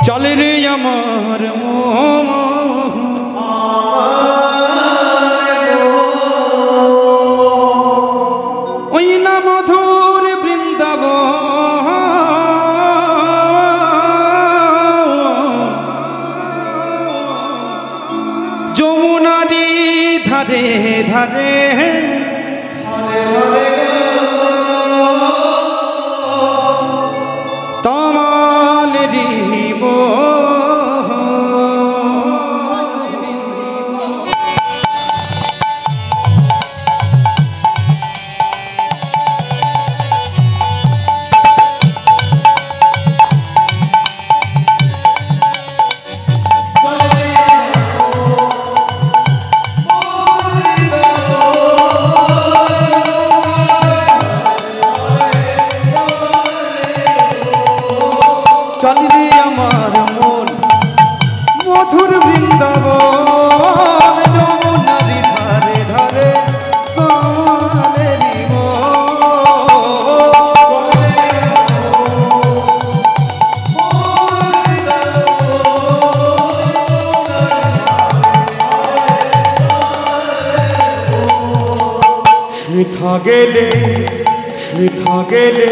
চলে রে আমার মন ওই না মধুর বৃন্দাবন যমুনারি ধারে ধারে গেলে সেথা গেলে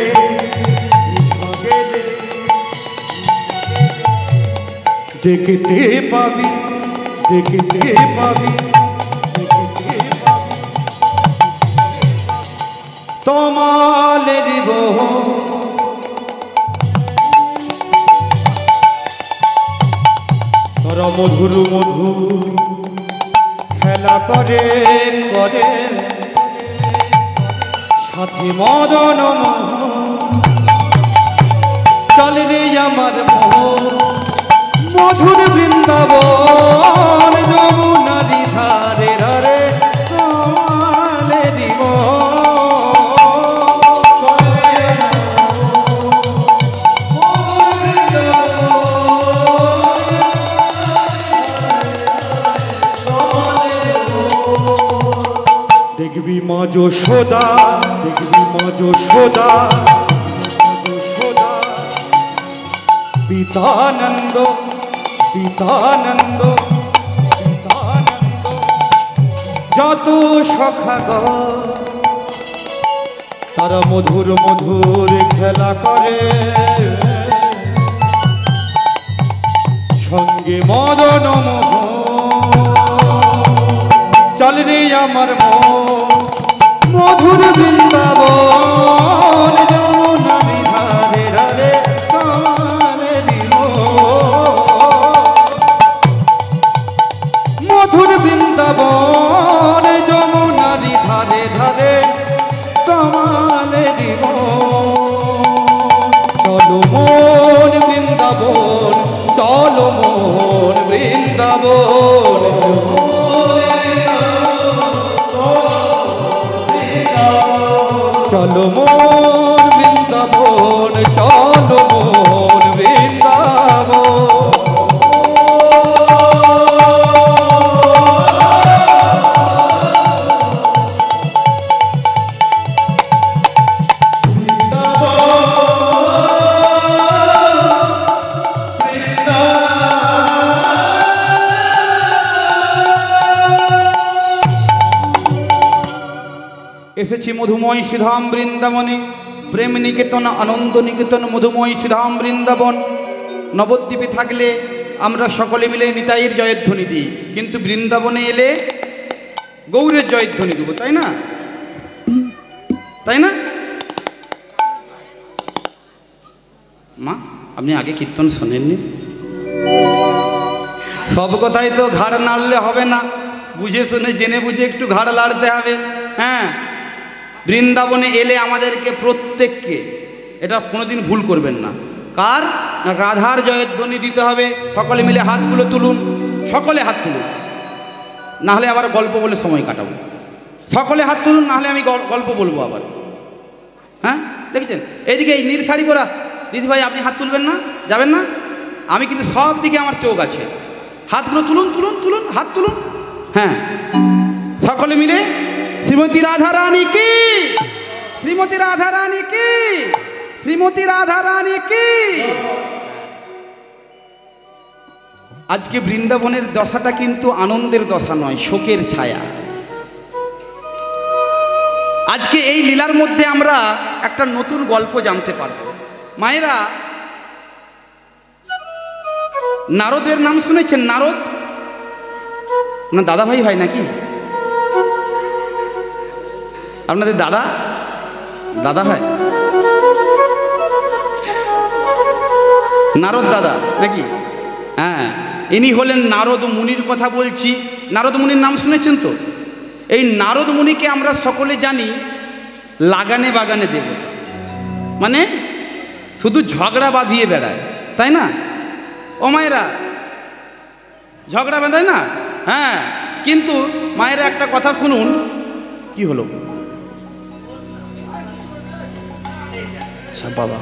দেখতে পাবি দেখতে পাবি তমালের তোরা মধুর মধু খেলা করে করে সাথী মদন চল রে আমার মধুর বৃন্দাবন যমুনারি ধারে ধারে কালে দিব দেখবি মা যশোদা দেখবি মা যশোদা পিতানন্দ পিতানন্দ পিতানন্দ যত সখাগ তারা মধুর মধুর খেলা করে সঙ্গে মদন চল রে আমার মধুর বৃন্দাবন যমুনারি ধারে ধারে মধুর বৃন্দাবন যমুনারি ধারে ধারে কমালে দিব চলো মন বৃন্দাবন চলো মন বৃন্দাবন চলো মন বৃন্দাবন চলো মন বৃন্দাবন এসেছি মধুময় সুধাম বৃন্দাবনে প্রেম নিকেতন আনন্দ নিকেতন মধুময় সুধাম বৃন্দাবন নবদ্বীপে থাকলে আমরা সকলে মিলে নিতাইয়ের জয়ধ্বনি দিই কিন্তু বৃন্দাবনে এলে গৌরের জয়ধ্বনি দেবো তাই না তাই না মা আপনি আগে কীর্তন শোনেননি সব কথাই তো ঘাড় নাড়লে হবে না বুঝে শুনে জেনে বুঝে একটু ঘাড় নাড়তে হবে হ্যাঁ বৃন্দাবনে এলে আমাদেরকে প্রত্যেককে এটা কোনোদিন ভুল করবেন না কার না রাধার জয়ধ্বনি দিতে হবে সকলে মিলে হাতগুলো তুলুন সকলে হাত তুলুন না হলে আবার গল্প বলে সময় কাটাবো সকলে হাত তুলুন না হলে আমি গল্প বলবো আবার হ্যাঁ দেখেছেন এইদিকে এই নীল শাড়ি পরা দিদিভাই আপনি হাত তুলবেন না যাবেন না আমি কিন্তু সব দিকে আমার চোখ আছে হাতগুলো তুলুন তুলুন তুলুন হাত তুলুন হ্যাঁ সকলে মিলে শ্রীমতী রাধা রানী কি শ্রীমতী রাধা রানী কি শ্রীমতী রাধা রানী কি আজকে বৃন্দাবনের দশাটা কিন্তু আনন্দের দশা নয়, শোকের ছায়া। আজকে এই লীলার মধ্যে আমরা একটা নতুন গল্প জানতে পারব। মায়েরা, নারদের নাম শুনেছেন? নারদ না দাদা ভাই হয় নাকি আপনাদের? দাদা দাদা হয়, নারদ দাদা নাকি? হ্যাঁ, ইনি হলেন নারদ মুনির কথা বলছি। নারদ মুনির নাম শুনেছেন তো? এই নারদ মুনিকে আমরা সকলে জানি লাগানে বাগানে দেব, মানে শুধু ঝগড়া বাঁধিয়ে বেড়ায়, তাই না? ও মায়েরা, ঝগড়া বাঁধায় না? হ্যাঁ, কিন্তু মায়েরা একটা কথা শুনুন। কি হলো? বাবা,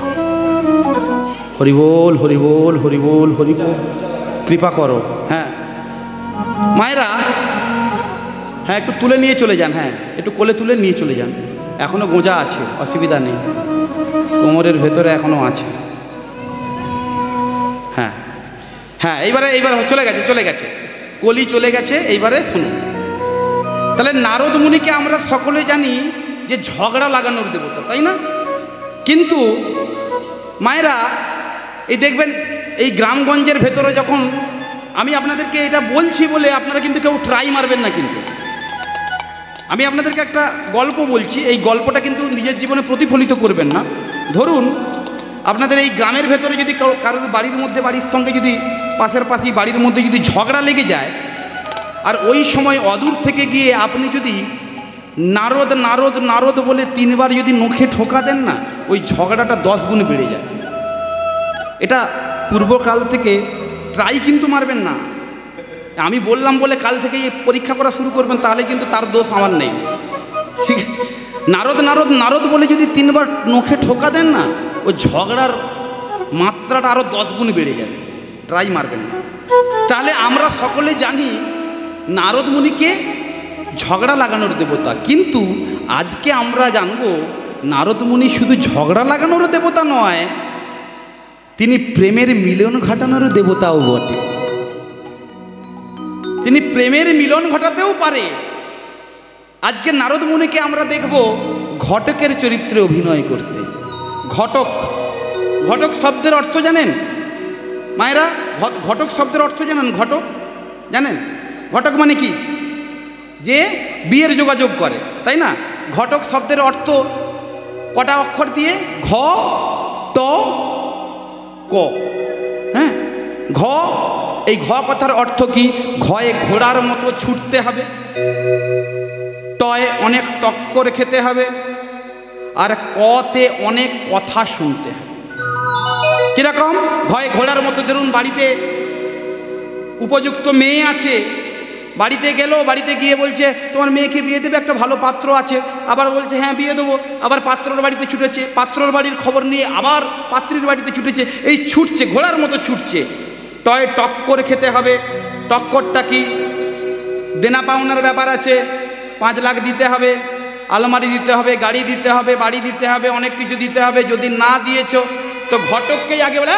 হরিবোল হরিবোল হরিবোল হরিবোল, কৃপা করো। হ্যাঁ মায়েরা, হ্যাঁ একটু তুলে নিয়ে চলে যান, হ্যাঁ একটু কোলে তুলে নিয়ে চলে যান। এখনো গোঁজা আছে, অসুবিধা নেই, কোমরের ভেতরে এখনো আছে। হ্যাঁ হ্যাঁ, এইবারে চলে গেছে কলি চলে গেছে। এইবারে শুনুন, তাহলে নারদ মুনিকে আমরা সকলে জানি যে ঝগড়া লাগানোর দেবতা, তাই না? কিন্তু মায়েরা, এই দেখবেন এই গ্রামগঞ্জের ভেতরে যখন আমি আপনাদেরকে এটা বলছি বলে আপনারা কিন্তু কেউ ট্রাই মারবেন না। কিন্তু আমি আপনাদেরকে একটা গল্প বলছি, এই গল্পটা কিন্তু নিজের জীবনে প্রতিফলিত করবেন না। ধরুন আপনাদের এই গ্রামের ভেতরে যদি কারোর বাড়ির মধ্যে, বাড়ির সঙ্গে যদি পাশের পাশি বাড়ির মধ্যে যদি ঝগড়া লেগে যায়, আর ওই সময় অদূর থেকে গিয়ে আপনি যদি নারদ নারদ নারদ বলে 3 বার যদি নখে ঠোকা দেন না, ওই ঝগড়াটা 10 গুণ বেড়ে যায়। এটা পূর্বকাল থেকে ট্রাই কিন্তু মারবেন না। আমি বললাম বলে কাল থেকে পরীক্ষা করা শুরু করবেন, তাহলে কিন্তু তার দোষ আমার নেই, ঠিক আছে? নারদ নারদ নারদ বলে যদি 3 বার নখে ঠোকা দেন না, ওই ঝগড়ার মাত্রাটা আরও 10 গুণ বেড়ে যাবে। ট্রাই মারবেন না। তাহলে আমরা সকলে জানি নারদ মুনিকে ঝগড়া লাগানোর দেবতা, কিন্তু আজকে আমরা জানবো নারদ মুনি শুধু ঝগড়া লাগানোর দেবতা নয়, তিনি প্রেমের মিলন ঘটানোর দেবতাও বটে। তিনি প্রেমের মিলন ঘটাতেও পারে। আজকে নারদ মুনিকে আমরা দেখব ঘটকের চরিত্রে অভিনয় করতে। ঘটক, ঘটক শব্দের অর্থ জানেন মায়েরা? ঘটক শব্দের অর্থ জানেন? ঘটক জানেন? ঘটক মানে কি? যে বিয়ের যোগাযোগ করে, তাই না? ঘটক শব্দের অর্থ কটা অক্ষর দিয়ে? ঘ ট ক। হ্যাঁ, ঘ, এই ঘ কথার অর্থ কি? ঘয়ে ঘোড়ার মতো ছুটতে হবে, টয়ে অনেক টক্কর খেতে হবে, আর কতে অনেক কথা শুনতে হবে। কিরকম? ঘয়ে ঘোড়ার মতো, ধরুন বাড়িতে উপযুক্ত মেয়ে আছে, বাড়িতে গেল, বাড়িতে গিয়ে বলছে তোমার মেয়েকে বিয়ে দেবে, একটা ভালো পাত্র আছে, আবার বলছে হ্যাঁ বিয়ে দেবো, আবার পাত্রর বাড়িতে ছুটেছে, পাত্রর বাড়ির খবর নিয়ে আবার পাত্রীর বাড়িতে ছুটেছে, এই ছুটছে, ঘোড়ার মতো ছুটছে। টয়ে টক্কর খেতে হবে। টক্করটা কি? দেনা পাওনার ব্যাপার আছে, 5 লাখ দিতে হবে, আলমারি দিতে হবে, গাড়ি দিতে হবে, বাড়ি দিতে হবে, অনেক কিছু দিতে হবে। যদি না দিয়েছো তো ঘটককেই আগে বলে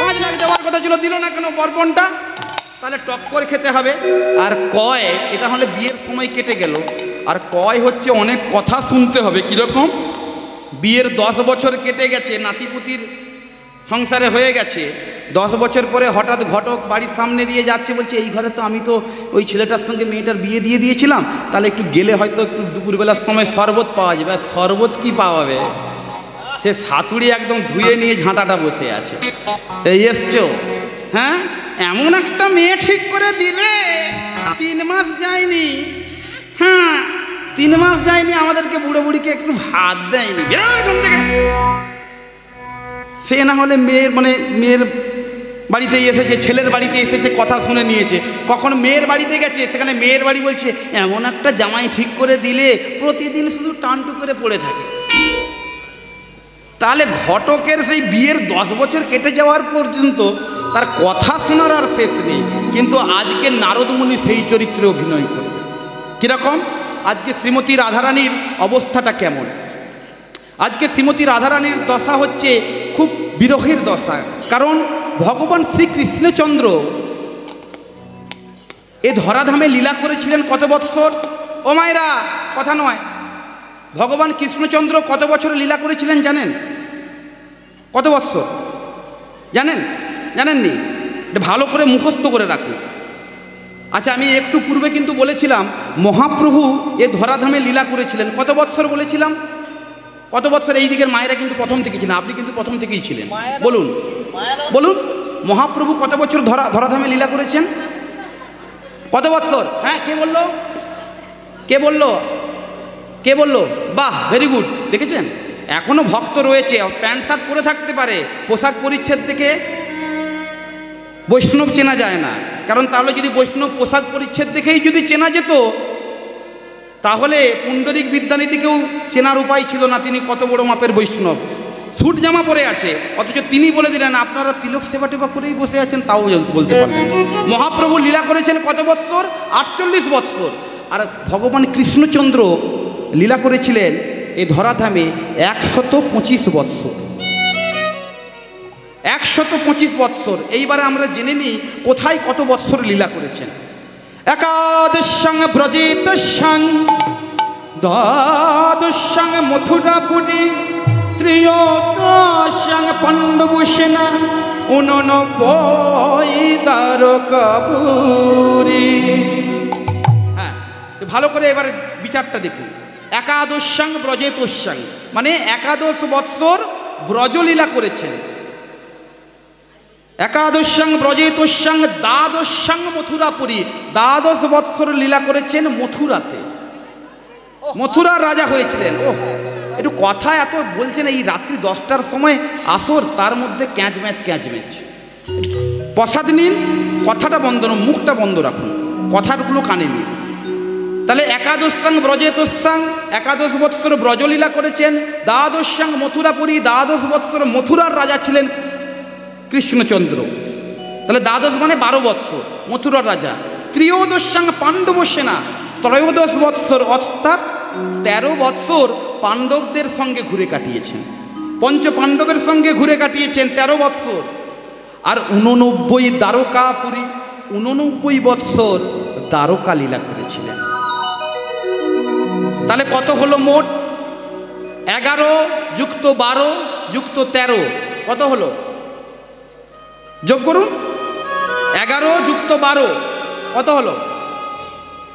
5 লাখ দেওয়ার কথা ছিল, দিল না কেন বর্পণটা? তাহলে টক্কর খেতে হবে। আর কয়, এটা হলে বিয়ের সময় কেটে গেল। আর কয় হচ্ছে অনেক কথা শুনতে হবে। কীরকম? বিয়ের 10 বছর কেটে গেছে, নাতিপুতির সংসারে হয়ে গেছে, 10 বছর পরে হঠাৎ ঘটক বাড়ির সামনে দিয়ে যাচ্ছে, বলছে এই ঘরে তো আমি তো ওই ছেলেটার সঙ্গে মেয়েটার বিয়ে দিয়ে দিয়েছিলাম, তাহলে একটু গেলে হয়তো একটু দুপুরবেলার সময় শরবত পাওয়া যাবে। আর শরবত কি পাওয়াবে? সে শাশুড়ি একদম ধুয়ে নিয়ে ঝাঁটাটা বসে আছে। এই এসছো? হ্যাঁ, এমন একটা মেয়ে ঠিক করে দিলে, 3 মাস যায়নি। হ্যাঁ, 3 মাস যায়নি, আমাদেরকে বুড়ো বুড়িকে একটু ভাত দেয়নি। সে না হলে মেয়ের বাড়িতে এসেছে, ছেলের বাড়িতে এসেছে, কথা শুনে নিয়েছে। কখন মেয়ের বাড়িতে গেছে, সেখানে মেয়ের বাড়ি বলছে এমন একটা জামাই ঠিক করে দিলে প্রতিদিন শুধু টানটু করে পড়ে থাকে। তাহলে ঘটকের সেই বিয়ের 10 বছর কেটে যাওয়ার পর্যন্ত তার কথা শোনার আর শেষ নেই। কিন্তু আজকে নারদ মুনি সেই চরিত্রে অভিনয় করবে। কীরকম? আজকে শ্রীমতী রাধারানীর অবস্থাটা কেমন? আজকে শ্রীমতী রাধারানীর দশা হচ্ছে খুব বিরহের দশা। কারণ ভগবান শ্রীকৃষ্ণচন্দ্র এ ধরাধামে লীলা করেছিলেন কত বৎসর? ও মায়েরা, কথা নয়, ভগবান কৃষ্ণচন্দ্র কত বছর লীলা করেছিলেন জানেন? কত বৎসর জানেন? জানেননি? এটা ভালো করে মুখস্থ করে রাখুন। আচ্ছা, আমি একটু পূর্বে কিন্তু বলেছিলাম মহাপ্রভু এ ধরাধামে লীলা করেছিলেন কত বৎসর বলেছিলাম? কত বৎসর? এই দিকের মায়েরা কিন্তু প্রথম থেকেই ছিলেন, আপনি কিন্তু প্রথম থেকেই ছিলেন। বলুন বলুন, মহাপ্রভু কত বছর ধরাধামে লীলা করেছেন? কত বৎসর? হ্যাঁ, কে বললো? কে বললো? কে বললো? বাহ, ভেরি গুড। দেখেছেন, এখনো ভক্ত রয়েছে, প্যান্ট শার্ট পরে থাকতে পারে, পোশাক পরিচ্ছদ থেকে বৈষ্ণব চেনা যায় না। কারণ তাহলে যদি বৈষ্ণব পোশাক পরিচ্ছদ দেখেই যদি চেনা যেত, তাহলে পুণ্ডরিক বিদ্যানিধিকেও চেনার উপায় ছিল না তিনি কত বড় মাপের বৈষ্ণব। স্যুট জামা পরে আছে, অথচ তিনি বলে দিলেন আপনারা তিলক সেবা টেবা করেই বসে আছেন, তাও বলতে পারলেন। মহাপ্রভু লীলা করেছেন কত বৎসর? 48 বৎসর। আর ভগবান কৃষ্ণচন্দ্র লীলা করেছিলেন এই ধরাধামে 125 বৎসর। 125 বৎসর। এইবারে আমরা জেনে নিই কোথায় কত বৎসর লীলা করেছেন। একাদশং ব্রজেতস্যাং, দ্বাদশং মথুরাপুরী, ত্রয়োদশং পাণ্ডবসেনা, 89 দ্বারকাপুরী। হ্যাঁ, ভালো করে এবারে বিচারটা দেখুন। একাদশং ব্রজেতস্যাং মানে 11 বৎসর ব্রজলীলা করেছেন। একাদশং ব্রজেতস্যাং দ্বাদশং মথুরাপুরী, 12 বৎসর লীলা করেছেন মথুরাতে। মথুরার রাজা হয়েছিলেন। ও, একটু কথা এত বলছেন, এই রাত্রি 10টার সময় আসর, তার মধ্যে ক্যাঁচ ম্যাচ। প্রসাদ নিন, কথাটা বন্ধ, মুখটা বন্ধ রাখুন, কথাগুলো কানে নিন। তাহলে একাদশং ব্রজেতস্যাং 11 বৎসর ব্রজলীলা করেছেন। দ্বাদশং মথুরাপুরী, 12 বৎসর মথুরার রাজা ছিলেন কৃষ্ণচন্দ্র। তাহলে 12 মানে 12 বৎসর মথুরার রাজা। ত্রয়োদশং পাণ্ডবসেনা, 13 বৎসর অর্থাৎ 13 বৎসর পাণ্ডবদের সঙ্গে ঘুরে কাটিয়েছেন, পঞ্চ পাণ্ডবের সঙ্গে ঘুরে কাটিয়েছেন 13 বৎসর। আর 89 দ্বারকাপুরী, 89 বৎসর দ্বারকা লীলা করেছিলেন। তাহলে কত হলো মোট? 11 যুক্ত 12 যুক্ত 13 কত হলো? যোগ করুন। 11 যুক্ত 12 কত হলো?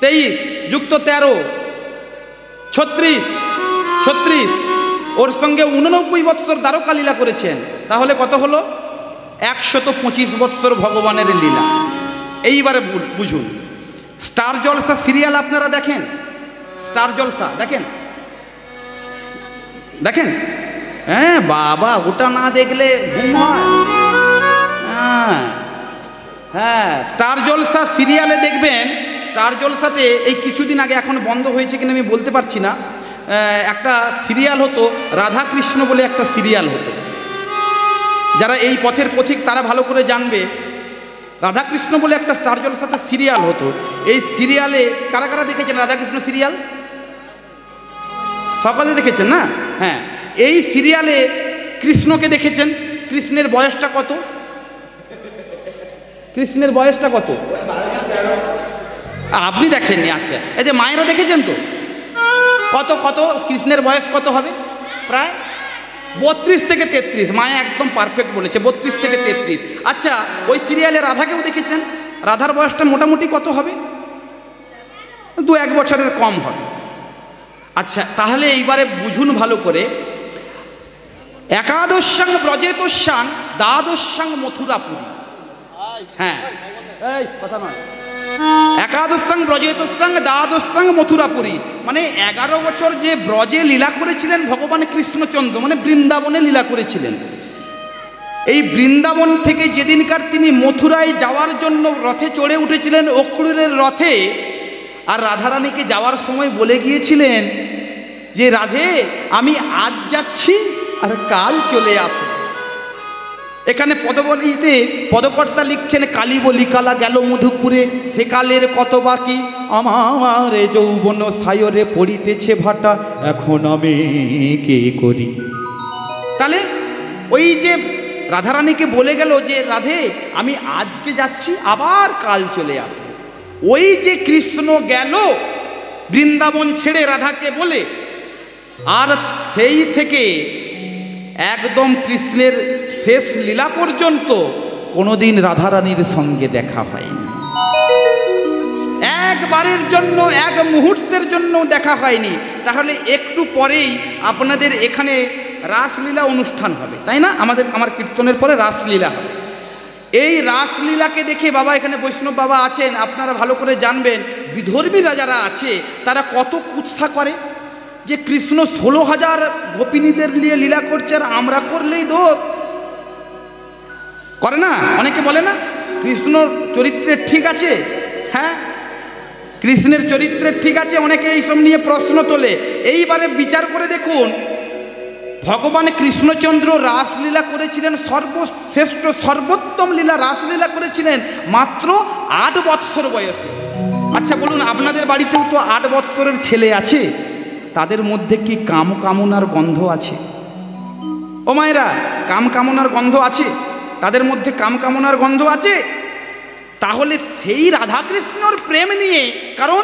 23 যুক্ত 13 36। ওর সঙ্গে 89 বৎসর দ্বারকা লীলা করেছেন। তাহলে কত হলো? 125 বৎসর ভগবানের লীলা। এইবারে বুঝুন। স্টার জলসা সিরিয়াল আপনারা দেখেন? স্টার জলসা দেখেন? হ্যাঁ বাবা, ওটা না দেখলে ঘুম হয়? হ্যাঁ, স্টার জলসা সিরিয়ালে দেখবেন। স্টার জলসাতে এই কিছুদিন আগে, এখন বন্ধ হয়েছে কিনা আমি বলতে পারছি না, একটা সিরিয়াল হতো রাধাকৃষ্ণ বলে একটা সিরিয়াল হতো। যারা এই পথের পথিক তারা ভালো করে জানবে। রাধাকৃষ্ণ বলে একটা স্টার জলসাতে সিরিয়াল হতো। এই সিরিয়ালে কারা কারা দেখেছেন রাধাকৃষ্ণ সিরিয়াল? সকলে দেখেছেন না? হ্যাঁ, এই সিরিয়ালে কৃষ্ণকে দেখেছেন। কৃষ্ণের বয়সটা কত? কৃষ্ণের বয়সটা কত? আপনি দেখেননি? আচ্ছা, এই যে মায়েরা দেখেছেন তো? কত কৃষ্ণের বয়স কত হবে? প্রায় 32 থেকে 33। মায়া একদম পারফেক্ট বলেছে, 32 থেকে 33। আচ্ছা, ওই সিরিয়ালে রাধাকেও দেখেছেন। রাধার বয়সটা মোটামুটি কত হবে? 2-1 বছরের কম হবে। আচ্ছা, তাহলে এইবারে বুঝুন ভালো করে। একাদশং ব্রজেতস্যাং, দ্বাদশং মথুরাপুরী। হ্যাঁ, এই কথা নয়। একাদশং ব্রজেতস্যাং, দ্বাদশং মথুরাপুরী মানে 11 বছর যে ব্রজে লীলা করেছিলেন ভগবান কৃষ্ণচন্দ্র, মানে বৃন্দাবনে লীলা করেছিলেন। এই বৃন্দাবন থেকে যেদিনকার তিনি মথুরায় যাওয়ার জন্য রথে চড়ে উঠেছিলেন, অক্রূরের রথে, আর রাধারানীকে যাওয়ার সময় বলে গিয়েছিলেন যে রাধে, আমি আজ যাচ্ছি আর কাল চলে আসব। এখানে পদবলিতে পদকর্তা লিখছেন, কালী বলি কালা গেল মধুপুরে, সেকালের কত বাকি, আমার যৌবন সায়রে পড়িতেছে ভাটা, এখন আমি কে করি। তাহলে ওই যে রাধারানীকে বলে গেল যে রাধে, আমি আজকে যাচ্ছি আবার কাল চলে আসবো। ওই যে কৃষ্ণ গেল বৃন্দাবন ছেড়ে রাধাকে বলে, আর সেই থেকে একদম কৃষ্ণের শেষ লীলা পর্যন্ত কোনোদিন রাধারানীর সঙ্গে দেখা হয়নি। একবারের জন্য, এক মুহূর্তের জন্য দেখা হয়নি। তাহলে একটু পরেই আপনাদের এখানে রাসলীলা অনুষ্ঠান হবে, তাই না? আমার কীর্তনের পরে রাসলীলা হবে। এই রাসলীলাকে দেখে বাবা, এখানে বৈষ্ণব বাবা আছেন, আপনারা ভালো করে জানবেন, বিধর্মীরা যারা আছে তারা কত কুৎসা করে যে কৃষ্ণ 16,000 গোপিনীদের নিয়ে লীলা করছে, আর আমরা করলেই দোষ করে না। অনেকে বলে না কৃষ্ণ চরিত্রের ঠিক আছে, হ্যাঁ কৃষ্ণের চরিত্রের ঠিক আছে, অনেকে এইসব নিয়ে প্রশ্ন তোলে। এইবারে বিচার করে দেখুন, ভগবান কৃষ্ণচন্দ্র রাসলীলা করেছিলেন, সর্বশ্রেষ্ঠ সর্বোত্তম লীলা রাসলীলা করেছিলেন মাত্র 8 বৎসর বয়সে। আচ্ছা বলুন, আপনাদের বাড়িতেও তো 8 বৎসরের ছেলে আছে, তাদের মধ্যে কি কাম কামনার গন্ধ আছে? ও মায়েরা, কাম কামনার গন্ধ আছে? তাদের মধ্যে কাম কামনার গন্ধ আছে? তাহলে সেই রাধাকৃষ্ণর প্রেম নিয়ে, কারণ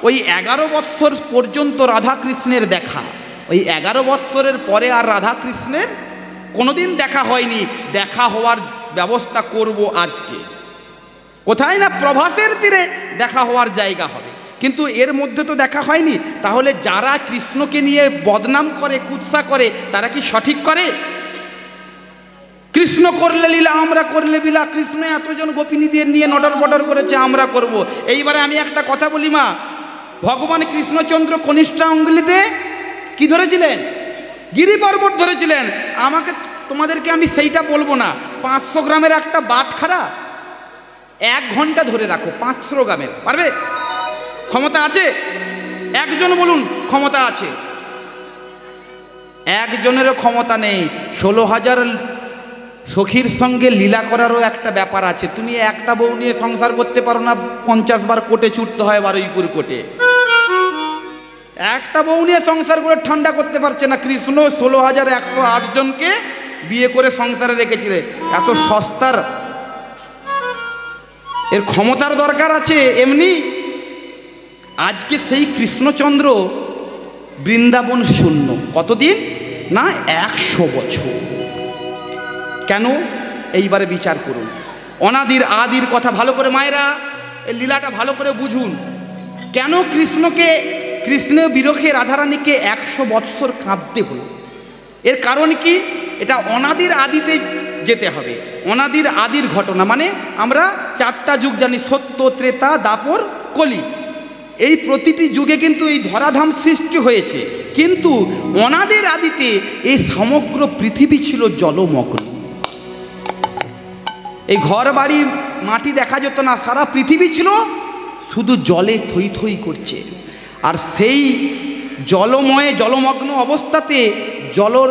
ওই 11 বৎসর পর্যন্ত রাধাকৃষ্ণের দেখা, ওই 11 বৎসরের পরে আর রাধাকৃষ্ণের কোনোদিন দেখা হয়নি। দেখা হওয়ার ব্যবস্থা করব আজকে। কোথায় না প্রভাসের তীরে দেখা হওয়ার জায়গা হবে, কিন্তু এর মধ্যে তো দেখা হয়নি। তাহলে যারা কৃষ্ণকে নিয়ে বদনাম করে, কুৎসা করে, তারা কি সঠিক করে? কৃষ্ণ করলে লীলা, আমরা করলে বিলা, কৃষ্ণ এতজন গোপিনীদের নিয়ে নডর বডর করেছে, আমরা করব। এইবারে আমি একটা কথা বলি মা, ভগবান কৃষ্ণচন্দ্র কনিষ্ঠা অঙ্গুলিতে কি ধরেছিলেন? গিরি পর্বত ধরেছিলেন। তোমাদেরকে আমি সেইটা বলবো না। 500 গ্রামের একটা বাটখারা 1 ঘন্টা ধরে রাখো, 500 গ্রামের, পারবে? ক্ষমতা আছে? একজন বলুন ক্ষমতা আছে? একজনেরও ক্ষমতা নেই। 16,000 সখীর সঙ্গে লীলা করারও একটা ব্যাপার আছে। তুমি একটা বউ নিয়ে সংসার করতে পারো না, 50 বার কোটে ছুটতে হয়, বারুইপুর কোটে। একটা বউ নিয়ে সংসার করে ঠান্ডা করতে পারছে না। কৃষ্ণ 16,108 জনকে বিয়ে করে সংসারে রেখেছিলেন। এত সস্তার, এর ক্ষমতার দরকার আছে। এমনি আজকে সেই কৃষ্ণচন্দ্র বৃন্দাবন শূন্য কতদিন না? 100 বছর। কেন? এইবারে বিচার করুন। অনাদির আদির কথা ভালো করে মায়েরা, এই লীলাটা ভালো করে বুঝুন। কেন কৃষ্ণের বিরহে রাধারানীকে 100 বৎসর কাঁদতে হলো? এর কারণ কি? এটা অনাদির আদিতে যেতে হবে। অনাদির আদির ঘটনা মানে আমরা 4টা যুগ জানি, সত্য, ত্রেতা, দাপর, কলি। এই প্রতিটি যুগে কিন্তু এই ধরাধাম সৃষ্টি হয়েছে, কিন্তু অনাদির আদিতে এই সমগ্র পৃথিবী ছিল জলমগ্ন। এই ঘর বাড়ি মাটি দেখা যেত না, সারা পৃথিবী ছিল শুধু জলে থই থই করছে। আর সেই জলময়ে জলমগ্ন অবস্থাতে জলর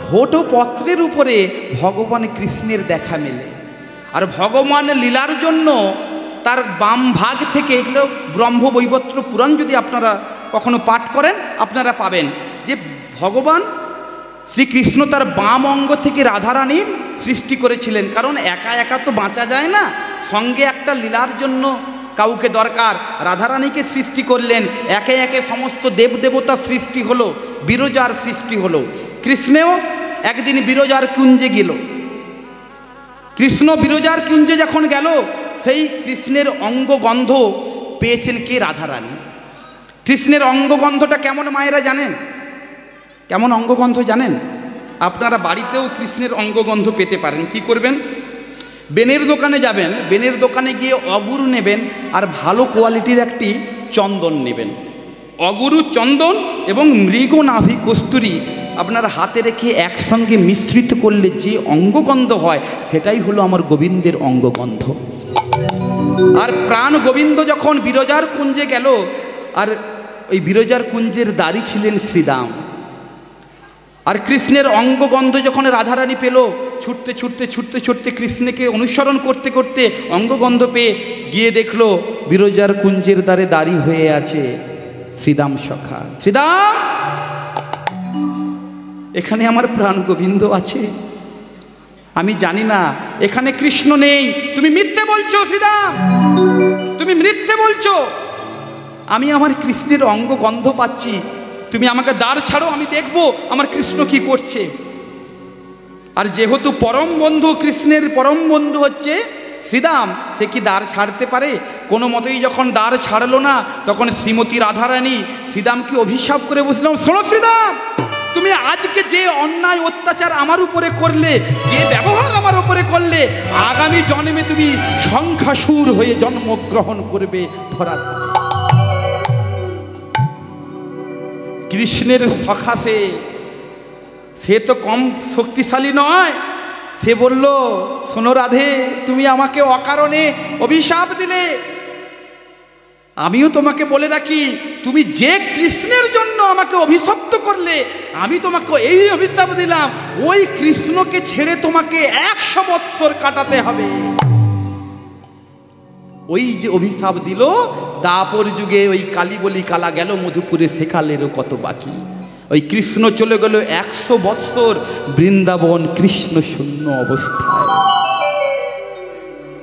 ভোট পত্রের উপরে ভগবান কৃষ্ণের দেখা মেলে। আর ভগবান লীলার জন্য তার বাম ভাগ থেকে, এগুলো ব্রহ্মবৈবর্ত পুরাণ যদি আপনারা কখনো পাঠ করেন আপনারা পাবেন যে ভগবান শ্রীকৃষ্ণ তার বাম অঙ্গ থেকে রাধারানীর সৃষ্টি করেছিলেন। কারণ একা একা তো বাঁচা যায় না, সঙ্গে একটা লীলার জন্য কাউকে দরকার। রাধারানীকে সৃষ্টি করলেন, একে একে সমস্ত দেবদেবতা সৃষ্টি হলো, বিরজার সৃষ্টি হলো। কৃষ্ণেও একদিন বিরজার কুঞ্জে গেল। কৃষ্ণ বিরজার কুঞ্জে যখন গেল, সেই কৃষ্ণের অঙ্গগন্ধ পেয়েছেন কে? রাধারানী। কৃষ্ণের অঙ্গগন্ধটা কেমন মায়েরা জানেন? কেমন অঙ্গগন্ধ জানেন? আপনারা বাড়িতেও কৃষ্ণের অঙ্গগন্ধ পেতে পারেন। কি করবেন? বেনের দোকানে যাবেন, বেনের দোকানে গিয়ে অগুরু নেবেন আর ভালো কোয়ালিটির একটি চন্দন নেবেন। অগুরু, চন্দন এবং মৃগনাভি কস্তুরী আপনার হাতে রেখে একসঙ্গে মিশ্রিত করলে যে অঙ্গগন্ধ হয়, সেটাই হলো আমার গোবিন্দের অঙ্গগন্ধ। আর প্রাণ গোবিন্দ যখন বিরজার কুঞ্জে গেল, আর ওই বিরজার কুঞ্জের দ্বারী ছিলেন শ্রীদাম। আর কৃষ্ণের অঙ্গগন্ধ যখন রাধারানী পেল, ছুটতে ছুটতে ছুটতে ছুটতে কৃষ্ণকে অনুসরণ করতে করতে অঙ্গগন্ধ পেয়ে গিয়ে দেখলো বিরজার কুঞ্জের দ্বারে দাঁড়ি হয়ে আছে শ্রীদাম সখা। শ্রীদাম, এখানে আমার প্রাণ গোবিন্দ আছে। আমি জানি না এখানে কৃষ্ণ নেই, তুমি মিথ্যে বলছো শ্রীদাম, তুমি মিথ্যে বলছো। আমি আমার কৃষ্ণের অঙ্গ গন্ধ পাচ্ছি, তুমি আমাকে দ্বার ছাড়ো, আমি দেখবো আমার কৃষ্ণ কি করছে। আর যেহেতু পরম বন্ধু, কৃষ্ণের পরম বন্ধু হচ্ছে শ্রীদাম, সে কি দ্বার ছাড়তে পারে? কোনো মতেই যখন দ্বার ছাড়লো না, তখন শ্রীমতী রাধারানী শ্রীদামকে অভিশাপ করে বসলাম, শোনো শ্রীদাম, তুমি আজকে যে অন্যায় অত্যাচার আমার উপরে করলে, যে ব্যবহার আমার উপরে করলে, আগামী জন্মে তুমি সংখ্যাসুর হয়ে জন্মগ্রহণ করবে ধরা। কৃষ্ণের সখা সে তো কম শক্তিশালী নয়। সে বলল, শোনো রাধে, তুমি আমাকে অকারণে অভিশাপ দিলে, আমিও তোমাকে বলে রাখি, তুমি যে কৃষ্ণের জন্য আমাকে অভিশপ্ত করলে, আমি তোমাকে এই অভিশাপ দিলাম, ওই কৃষ্ণকে ছেড়ে তোমাকে 100 বৎসর কাটাতে হবে। ওই যে অভিশাপ দিল, দাপর যুগে ওই কালী বলি কালা গেল মধুপুরে, সেকালেরও কত বাকি। ওই কৃষ্ণ চলে গেল 100 বৎসর বৃন্দাবন কৃষ্ণ শূন্য অবস্থায়।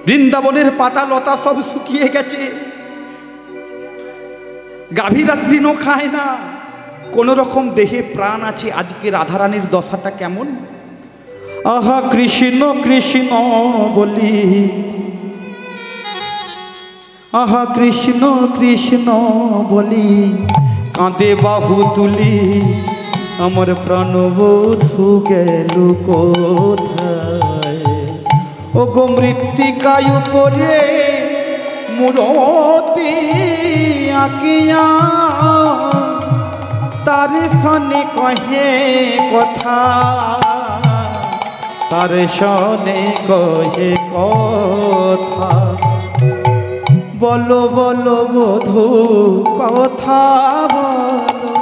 বৃন্দাবনের পাতা লতা সব শুকিয়ে গেছে, গাভীরা তৃণ খায় না, কোন রকম দেহে প্রাণ আছে। আজকে রাধারানীর দশাটা কেমন? আহা কৃষ্ণ কৃষ্ণ বলি, আহা কৃষ্ণ কৃষ্ণ বলি, কাঁদে বাহু তুলি, আমার প্রাণবধূ গেল কোথায়? ও গো মৃত্তিকায় উপরে মূরতি আঁকিয়া, তার সনে কহে কথা, তার সনে কহে কথা, বলো বলো বধূ কথা বলো,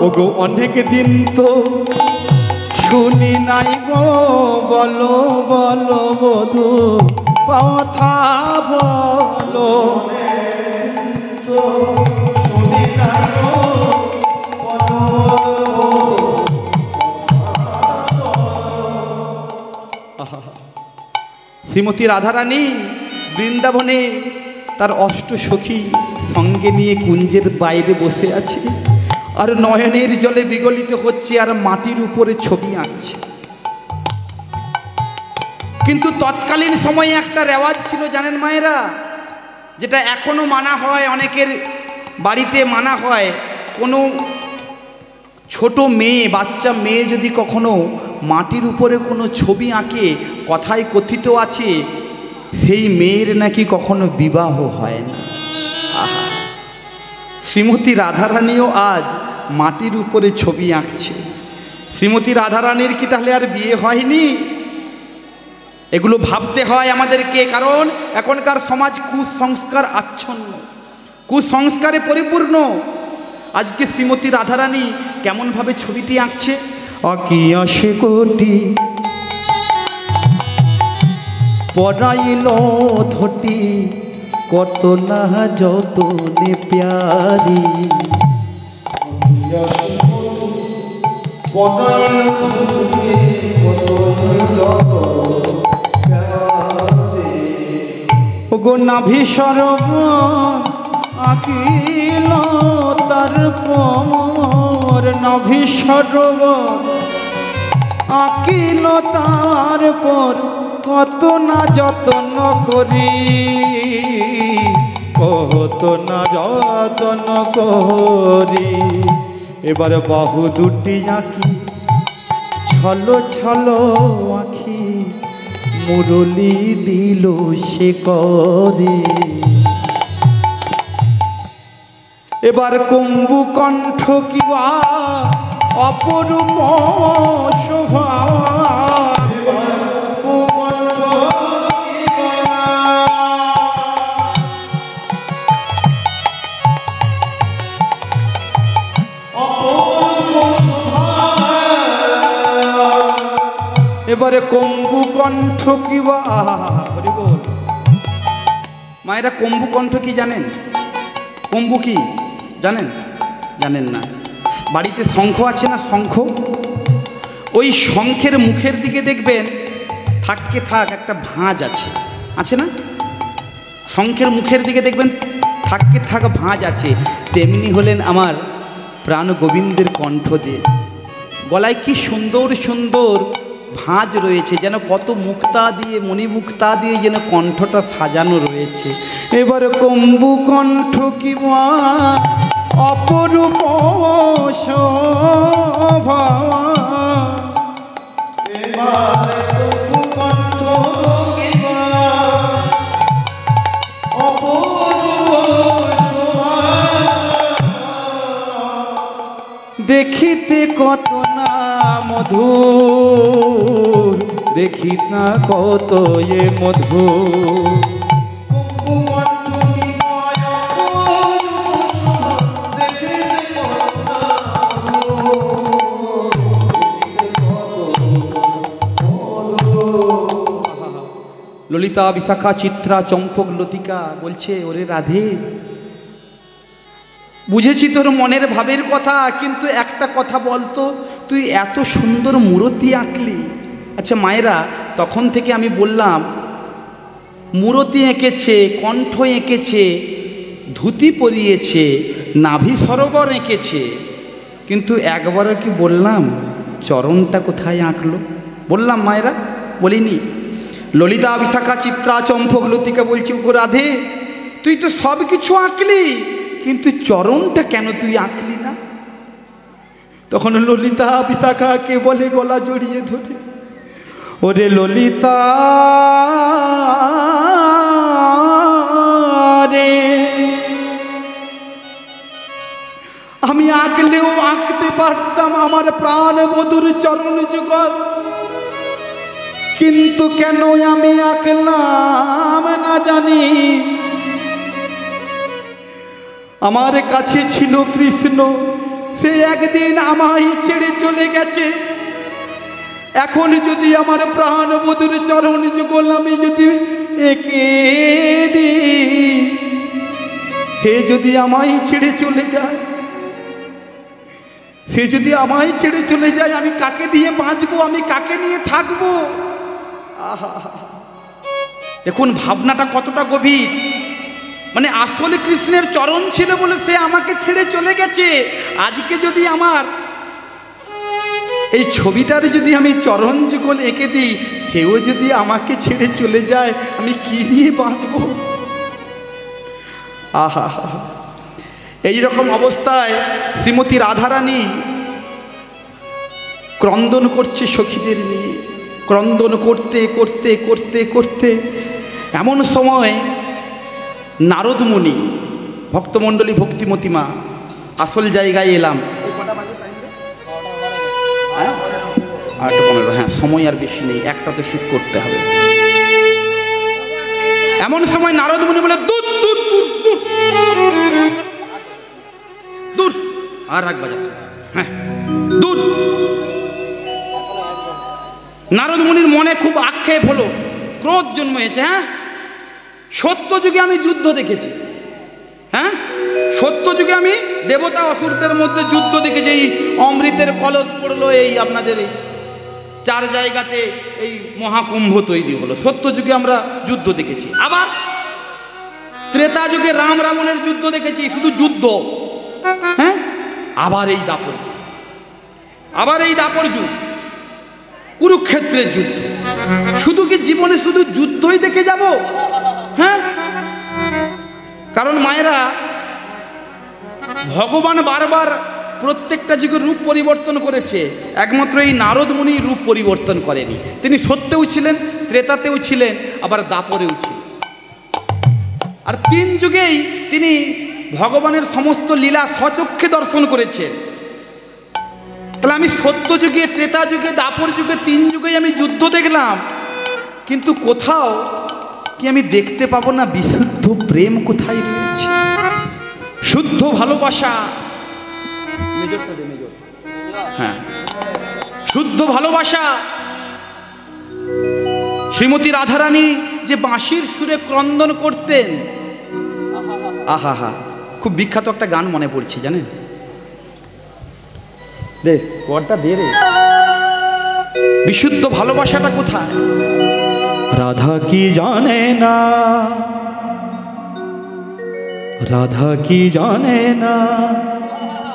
ওগো অনেক দিন তো শুনি নাই গো, বলো বলো বধূ কথা বলো, শুনি নাই গো, শ্রীমতী রাধারানী বৃন্দাবনে তার অষ্টসখী সঙ্গে নিয়ে কুঞ্জের বাইরে বসে আছে, আর নয়নের জলে বিগলিত হচ্ছে, আর মাটির উপরে ছবি আঁকছে। কিন্তু তৎকালীন সময়ে একটা রেওয়াজ ছিল জানেন মায়েরা, যেটা এখনো মানা হয়, অনেকের বাড়িতে মানা হয়। কোনো ছোট মেয়ে, বাচ্চা মেয়ে যদি কখনো মাটির উপরে কোনো ছবি আঁকে, কথায় কথিত আছে সেই মেয়ের নাকি কখনো বিবাহ হয় না। শ্রীমতী রাধারানীও আজ মাটির উপরে ছবি আঁকছে। শ্রীমতী রাধারানীর কি তাহলে আর বিয়ে হয়নি? এগুলো ভাবতে হয় আমাদেরকে, কারণ এখনকার সমাজ কুসংস্কার আচ্ছন্ন, কুসংস্কারে পরিপূর্ণ। আজকে শ্রীমতী রাধারানী কেমনভাবে ছবিটি আঁকছে, আঁকিয়া সে কোটি পড়াইল ধটি, কত না যতনে প্যারি, ওগো নাভি সরোবর আঁকিল তার পর, নাভি সরোবর আঁকিল তার পর, কত না যত্ন করি, কত না যত্ন করি। এবার বাহু দুটি আঁকি ছলো ছলো আঁখি, মুরলি দিল সে করে। এবার কম্বু কণ্ঠ কিবা অপরূপ শোভা, এবারে কম্বু কণ্ঠ কিবা, হরি বল। মায়েরা কম্বু কণ্ঠ কি জানেন? কম্বু কি জানেন? জানেন না? বাড়িতে শঙ্খ আছে না, শঙ্খ, ওই শঙ্খের মুখের দিকে দেখবেন থাককে থাক একটা ভাঁজ আছে না? শঙ্খের মুখের দিকে দেখবেন থাককে থাক ভাঁজ আছে, তেমনি হলেন আমার প্রাণ গোবিন্দের কণ্ঠ যে গলায় কি সুন্দর সুন্দর ভাঁজ রয়েছে, যেন কত মুক্তা দিয়ে মণিমুক্তা দিয়ে যেন কণ্ঠটা সাজানো রয়েছে। এবার কম্বু কণ্ঠ কি অপরূপ শোভা, এবার কম্বু কণ্ঠ কি দেখিতে কত না মধুর, দেখি না কত এ মধুর। ললিতা, বিশাখা, চিত্রা, চম্পক, লতিকা বলছে, ওরে রাধে, বুঝেছি তোর মনের ভাবের কথা, কিন্তু একটা কথা বলতো, তুই এত সুন্দর মূরতি আঁকলি। আচ্ছা মায়েরা, তখন থেকে আমি বললাম, মূরতি এঁকেছে, কণ্ঠ এঁকেছে, ধুতি পরিয়েছে, নাভি সরোবর এঁকেছে, কিন্তু একবারও কি বললাম চরণটা কোথায় আঁকলো? বললাম মায়েরা? বলিনি। ললিতা, বিশাখা, চিত্রা, চম্পক, লতিকা বলছি, ওগো রাধে, তুই তো সব কিছু আঁকলি, কিন্তু চরণটা কেন তুই আঁকলি না? তখন ললিতা বিশাখাকে বলে গলা জড়িয়ে ধরে, ওরে ললিতা রে, আমি আঁকলেও আঁকতে পারতাম আমার প্রাণ বধূর চরণ যুগল, কিন্তু কেন আমি আঁকলাম না জানি। আমার কাছে ছিল কৃষ্ণ, সে একদিন আমায় ছেড়ে চলে গেছে। এখন যদি আমার প্রাণ বধূর চরণ যুগল আমি যদি এঁকে দিই, সে যদি আমায় ছেড়ে চলে যায়, সে যদি আমায় ছেড়ে চলে যায়, আমি কাকে নিয়ে বাঁচবো, আমি কাকে নিয়ে থাকবো? আহা, দেখুন ভাবনাটা কতটা গভীর। মানে আসলে কৃষ্ণের চরণ ছিল বলে সে আমাকে ছেড়ে চলে গেছে। আজকে যদি আমার এই ছবিটার যদি আমি চরণ যুগল এঁকে দিই, সেও যদি আমাকে ছেড়ে চলে যায়, আমি কি নিয়ে বাঁচব? আহা, এইরকম অবস্থায় শ্রীমতী রাধারানী ক্রন্দন করছে সখীদের নিয়ে। ক্রন্দন করতে করতে করতে করতে এমন সময় নারদ মুনি, ভক্তমণ্ডলী, ভক্তিমতী মা, আসল জায়গায় এলাম। আর 15, হ্যাঁ, সময় আর বেশি নেই, একটাতে শেষ করতে হবে। এমন সময় নারদ মুনি বলে, দূর দূর দূর দূর, আর রাগ বাজাচ্ছে, হ্যাঁ দূর। নারদ মুনির মনে খুব আক্ষেপ হলো, ক্রোধ জন্মেছে। হ্যাঁ, সত্য যুগে আমি যুদ্ধ দেখেছি, হ্যাঁ সত্য যুগে আমি দেবতা অসুরদের মধ্যে যুদ্ধ দেখেছি। এই অমৃতের কলস পড়লো, এই আপনাদের এই 4 জায়গাতে এই মহাকুম্ভ তৈরি হলো, সত্য যুগে আমরা যুদ্ধ দেখেছি। আবার ত্রেতা যুগে রাম রাবণের যুদ্ধ দেখেছি, শুধু যুদ্ধ। হ্যাঁ, আবার এই দাপর যুগ, কুরুক্ষেত্রের যুদ্ধ। শুধু কি জীবনে শুধু যুদ্ধই দেখে যাব? হ্যাঁ, কারণ মায়েরা, ভগবান বারবার প্রত্যেকটা যুগের রূপ পরিবর্তন করেছে, একমাত্র এই নারদ মুনি রূপ পরিবর্তন করেনি। তিনি সত্যেও ছিলেন, ত্রেতাতেও ছিলেন, আবার দাপরেও ছিলেন। আর 3 যুগেই তিনি ভগবানের সমস্ত লীলা স্বচক্ষে দর্শন করেছেন। তাহলে আমি সত্য যুগে, ত্রেতা যুগে, দাপর যুগে, 3 যুগেই আমি যুদ্ধ দেখলাম, কিন্তু কোথাও কি আমি দেখতে পাবো না বিশুদ্ধ প্রেম কোথায় রয়েছে, শুদ্ধ ভালোবাসা? হ্যাঁ, শুদ্ধ ভালোবাসা। শ্রীমতী রাধারানী যে বাঁশির সুরে ক্রন্দন করতেন, আহা হা, খুব বিখ্যাত একটা গান মনে পড়ছে, জানেন? দে, কর্তা দে রে। বিশুদ্ধ ভালোবাসাটা কোথায়? রাধা কি জানে না, রাধা কি জানে না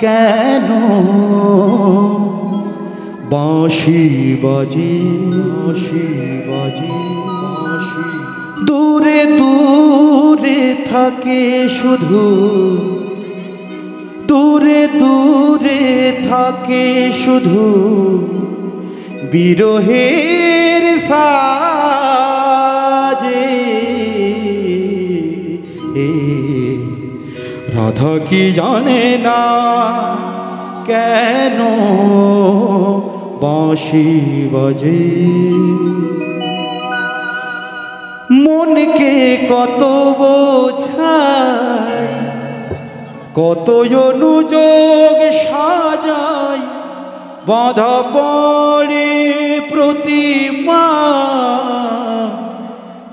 কেন বাঁশি বাজে, বাঁশি বাজে, বাঁশি। দূরে দূরে থাকে শুধু, দূরে দূরে থাকে শুধু বিরহের সাজে। রাধা কি জানে না কেন বাঁশি বাজে। মনকে কত বোঝায়, কত অনুযোগ সাজায়, বাঁধা পড়ে প্রতিমা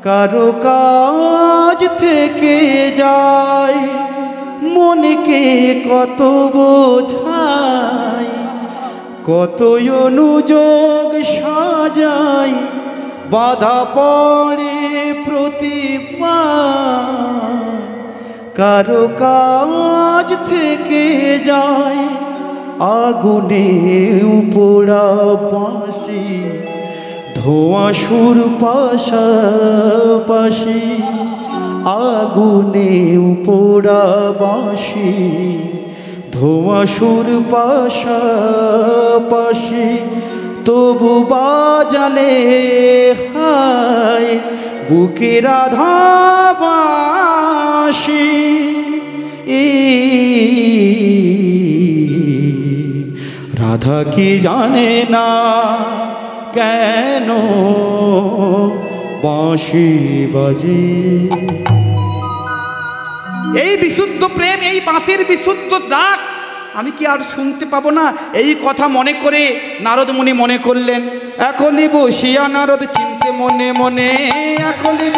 কারো কাজ থেকে যায়। মনকে কত বোঝায়, কত অনুযোগ সাজায়, বাঁধা পড়ে প্রতিমা কারো কাজ থেকে যায়। আগুনে পোড়া বাঁশি, ধোঁয়া সুর পাশাপাশি। আগুনে পোড়া বাঁশি, ধোঁয়া সুর পাশাপাশি। তবু বাজালে হায় বুকে রাধা বাঁশি। রাধা কি জানে না কেন বাঁশি বাজে। এই বিশুদ্ধ প্রেম, এই বাঁশির বিশুদ্ধ ডাক আমি কি আর শুনতে পাবো না? এই কথা মনে করে নারদ মুনি মনে করলেন, এখনই বসিয়া নারদ চিনতে মনে মনে, এখনই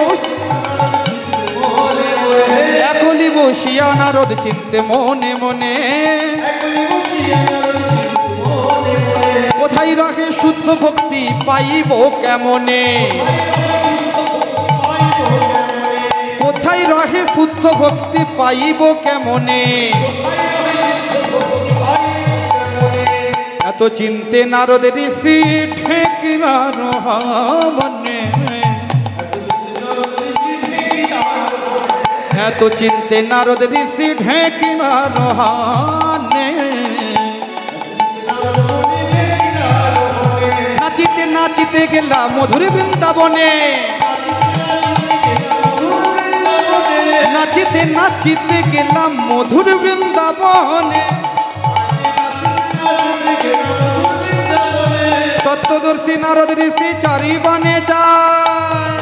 বসিয়া নারদ চিনতে মনে মনে। কোথায় রাখে শুদ্ধ ভক্তি পাইব কেমনে, কোথায় রাখে শুদ্ধ ভক্তি পাইব কেমনে। এত চিনতে নারদ ঋষি ঠেকিবার মনে, এত চিনতে নারদ ঋষি ঢেকিবার হানে। নাচিতে নাচিতে গেলাম মধুর বৃন্দাবনে, নাচিতে নাচিতে গেলাম মধুর বৃন্দাবনে। তত্ত্বদর্শী নারদ ঋষি চারিবানে যায়,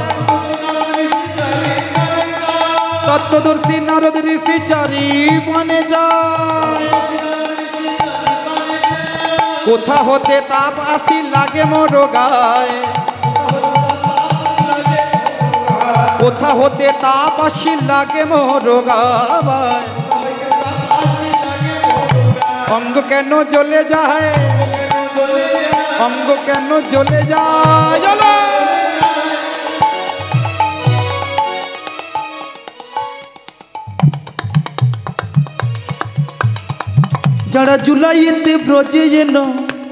তত্ত্বদর্শী নারদ ঋষি চারিবানে যায়। কোথা হতে তাপ আসি লাগে মোর গায়ে, কোথা হতে তাপ আসি লাগে মোর গায়ে। অঙ্গ কেন জ্বলে যায়, অঙ্গ কেন জ্বলে যায়। যারা জুলাইতে ব্রজে যেন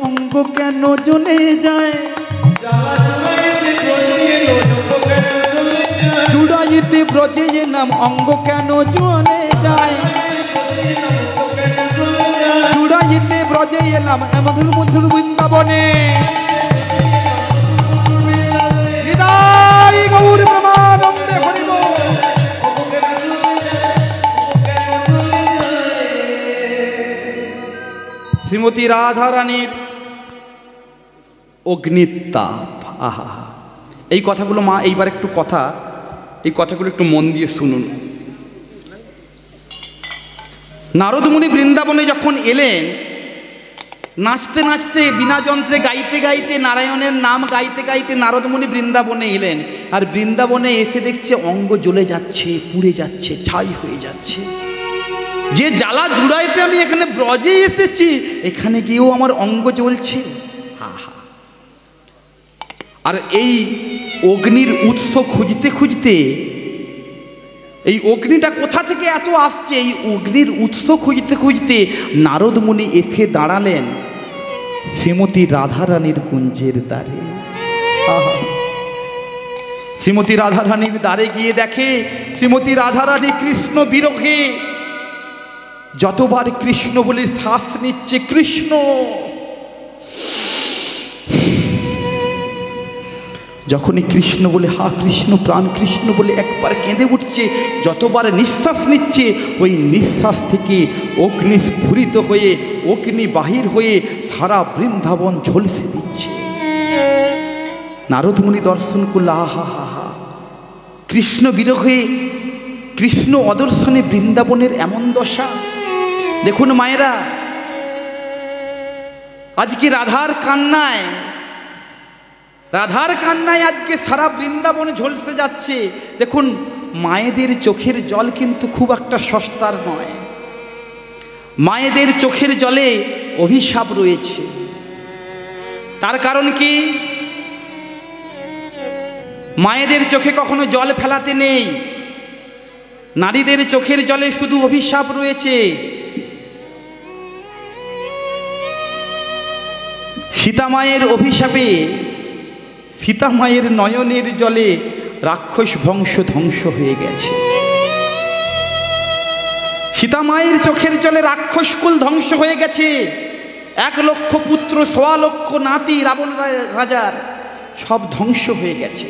অঙ্গ কেন জ্বলে যায়, জুলাইতে ব্রজে যেলাম অঙ্গ কেন জ্বলে যায়। জুলাইতে ব্রজে এলাম মধুর মধুর বৃন্দাবনে। নিতাই গৌর ব্রহ্মানন্দে হরি বল। শ্রীমতী রাধা রানীর অগ্নিতাপ, আহা। এই কথাগুলো মা এইবার একটু কথা, এই কথাগুলো একটু মন দিয়ে শুনুন। নারদ মুনি বৃন্দাবনে যখন এলেন, নাচতে নাচতে বিনা যন্ত্রে গাইতে গাইতে নারায়ণের নাম গাইতে গাইতে নারদ মুনি বৃন্দাবনে এলেন। আর বৃন্দাবনে এসে দেখছে অঙ্গ জ্বলে যাচ্ছে, পুড়ে যাচ্ছে, ছাই হয়ে যাচ্ছে। যে জ্বালা জুড়াইতে আমি এখানে ব্রজে এসেছি, এখানে গিয়েও আমার অঙ্গ জ্বলছে। আর এই অগ্নির উৎস খুঁজতে খুঁজতে, এই অগ্নিটা কোথা থেকে এত আসছে, এই অগ্নির উৎস খুঁজতে খুঁজতে নারদ মুনি এসে দাঁড়ালেন শ্রীমতী রাধারানীর কুঞ্জের দ্বারে। শ্রীমতী রাধারানীর দ্বারে গিয়ে দেখে শ্রীমতী রাধারানী কৃষ্ণ বিরহে যতবার কৃষ্ণ বলে শ্বাস নিচ্ছে, কৃষ্ণ, যখনই কৃষ্ণ বলে হা কৃষ্ণ প্রাণ কৃষ্ণ বলে একবার কেঁদে উঠছে, যতবার নিঃশ্বাস নিচ্ছে ওই নিঃশ্বাস থেকে অগ্নি স্ফুরিত হয়ে অগ্নি বাহির হয়ে সারা বৃন্দাবন ঝলসে দিচ্ছে। নারদ মুনি দর্শন করল, আহা হা হা, কৃষ্ণ বিরহে কৃষ্ণ অদর্শনে বৃন্দাবনের এমন দশা। দেখুন মায়েরা, আজকে রাধার কান্নায় আজকে সারা বৃন্দাবন ঝলসে যাচ্ছে। দেখুন মায়েদের চোখের জল কিন্তু খুব একটা সস্তার নয়। মায়েদের চোখের জলে অভিশাপ রয়েছে। তার কারণ কি? মায়েদের চোখে কখনো জল ফেলাতে নেই, নারীদের চোখের জলে শুধু অভিশাপ রয়েছে। সীতা মায়ের অভিশাপে সীতা মায়ের নয়নের জলে রাক্ষস বংশ ধ্বংস হয়ে গেছে। সীতা মায়ের চোখের জলে রাক্ষসকুল ধ্বংস হয়ে গেছে। 1 লক্ষ পুত্র, 1.25 লক্ষ নাতি রাবণ রাজার সব ধ্বংস হয়ে গেছে।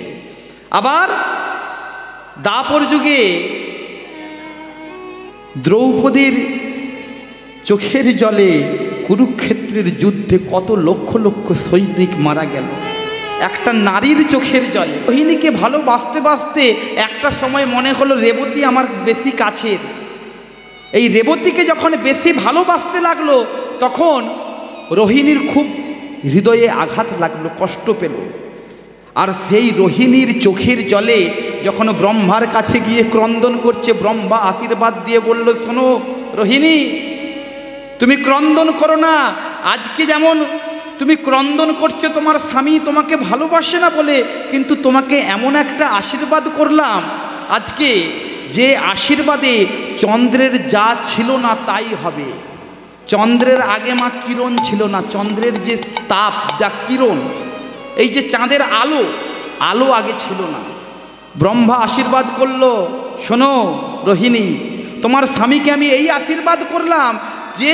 আবার দাপর যুগে দ্রৌপদীর চোখের জলে কুরুক্ষেত্রের যুদ্ধে কত লক্ষ লক্ষ সৈনিক মারা গেল একটা নারীর চোখের জলে। রোহিণীকে ভালোবাসতে বাসতে একটা সময় মনে হলো রেবতী আমার বেশি কাছের। এই রেবতীকে যখন বেশি ভালোবাসতে লাগলো তখন রোহিণীর খুব হৃদয়ে আঘাত লাগলো, কষ্ট পেল। আর সেই রোহিণীর চোখের জলে যখন ব্রহ্মার কাছে গিয়ে ক্রন্দন করছে, ব্রহ্মা আশীর্বাদ দিয়ে বলল, শোনো রোহিণী, তুমি ক্রন্দন করো না। আজকে যেমন তুমি ক্রন্দন করছো তোমার স্বামী তোমাকে ভালোবাসে না বলে, কিন্তু তোমাকে এমন একটা আশীর্বাদ করলাম আজকে, যে আশীর্বাদে চন্দ্রের যা ছিল না তাই হবে। চন্দ্রের আগে মা কিরণ ছিল না, চন্দ্রের যে তাপ, যা কিরণ, এই যে চাঁদের আলো, আলো আগে ছিল না। ব্রহ্মা আশীর্বাদ করলো, শোনো রোহিণী, তোমার স্বামীকে আমি এই আশীর্বাদ করলাম যে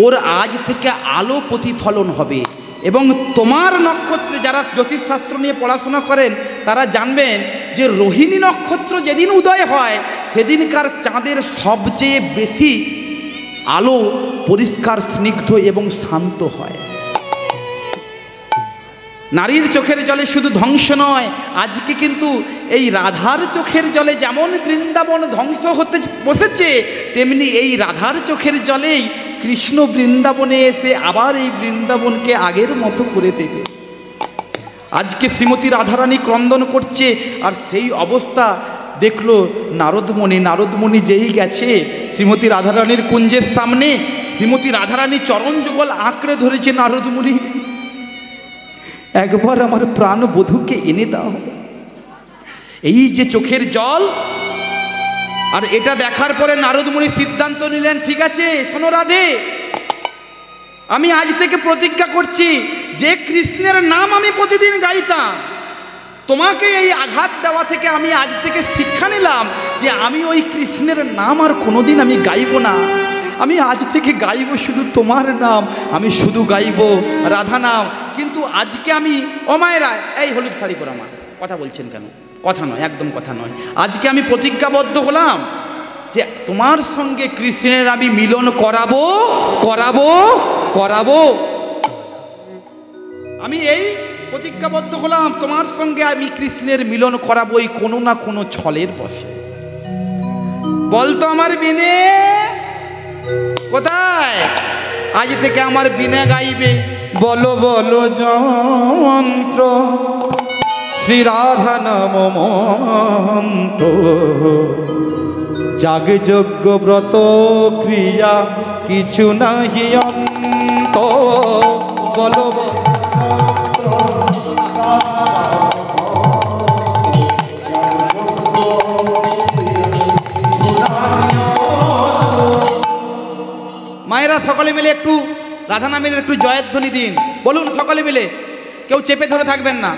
ওর আজ থেকে আলো প্রতিফলন হবে, এবং তোমার নক্ষত্রে, যারা জ্যোতিষশাস্ত্র নিয়ে পড়াশোনা করেন তারা জানবেন যে রোহিণী নক্ষত্র যেদিন উদয় হয় সেদিনকার চাঁদের সবচেয়ে বেশি আলো পরিষ্কার, স্নিগ্ধ এবং শান্ত হয়। নারীর চোখের জলে শুধু ধ্বংস নয়, আজকে কিন্তু এই রাধার চোখের জলে যেমন বৃন্দাবন ধ্বংস হতে বসেছে, তেমনি এই রাধার চোখের জলেই কৃষ্ণ বৃন্দাবনে এসে আবার এই বৃন্দাবনকে আগের মতো করে দেবে। আজকে শ্রীমতী রাধারানী ক্রন্দন করছে, আর সেই অবস্থা দেখলো নারদমণি। নারদমণি যেই গেছে শ্রীমতী রাধারানীর কুঞ্জের সামনে, শ্রীমতী রাধারানী চরণ যুগল আঁকড়ে ধরেছে, নারদমণি একবার আমার প্রাণ বধূকে এনে দাও। এই যে চোখের জল, আর এটা দেখার পরে নারদমণি সিদ্ধান্ত নিলেন, ঠিক আছে শোনো রাধে, আমি আজ থেকে প্রতিজ্ঞা করছি যে কৃষ্ণের নাম আমি প্রতিদিন গাইতাম, তোমাকে এই আঘাত দেওয়া থেকে আমি আজ থেকে শিক্ষা নিলাম যে আমি ওই কৃষ্ণের নাম আর কোনোদিন আমি গাইব না। আমি আজ থেকে গাইব শুধু তোমার নাম, আমি শুধু গাইব রাধা নাম। কিন্তু আজকে আমি, ও মায়েরা, এই হলুদ শাড়ি পরা মা, কথা বলছেন কেন? কথা নয়, একদম কথা নয়। আজকে আমি প্রতিজ্ঞাবদ্ধ হলাম যে তোমার সঙ্গে কৃষ্ণের আমি মিলন করাবো করাবো করাবো। আমি এই প্রতিজ্ঞাবদ্ধ হলাম, তোমার সঙ্গে আমি কৃষ্ণের মিলন করাবোই কোনো না কোনো ছলের বসে। বলতো আমার বিনে কোথায়? আজ থেকে আমার বিনে গাইবে, বলো বলো যন্ত্র শ্রী রাধা নাম মন্ত্র, যাগ যজ্ঞ ব্রত ক্রিয়া কিছু নাহি অন্ত, বলো রাধা নামের একটু জয়ের ধ্বনি দিন, বলুন সকলে মিলে, কেউ চেপে ধরে থাকবেন না,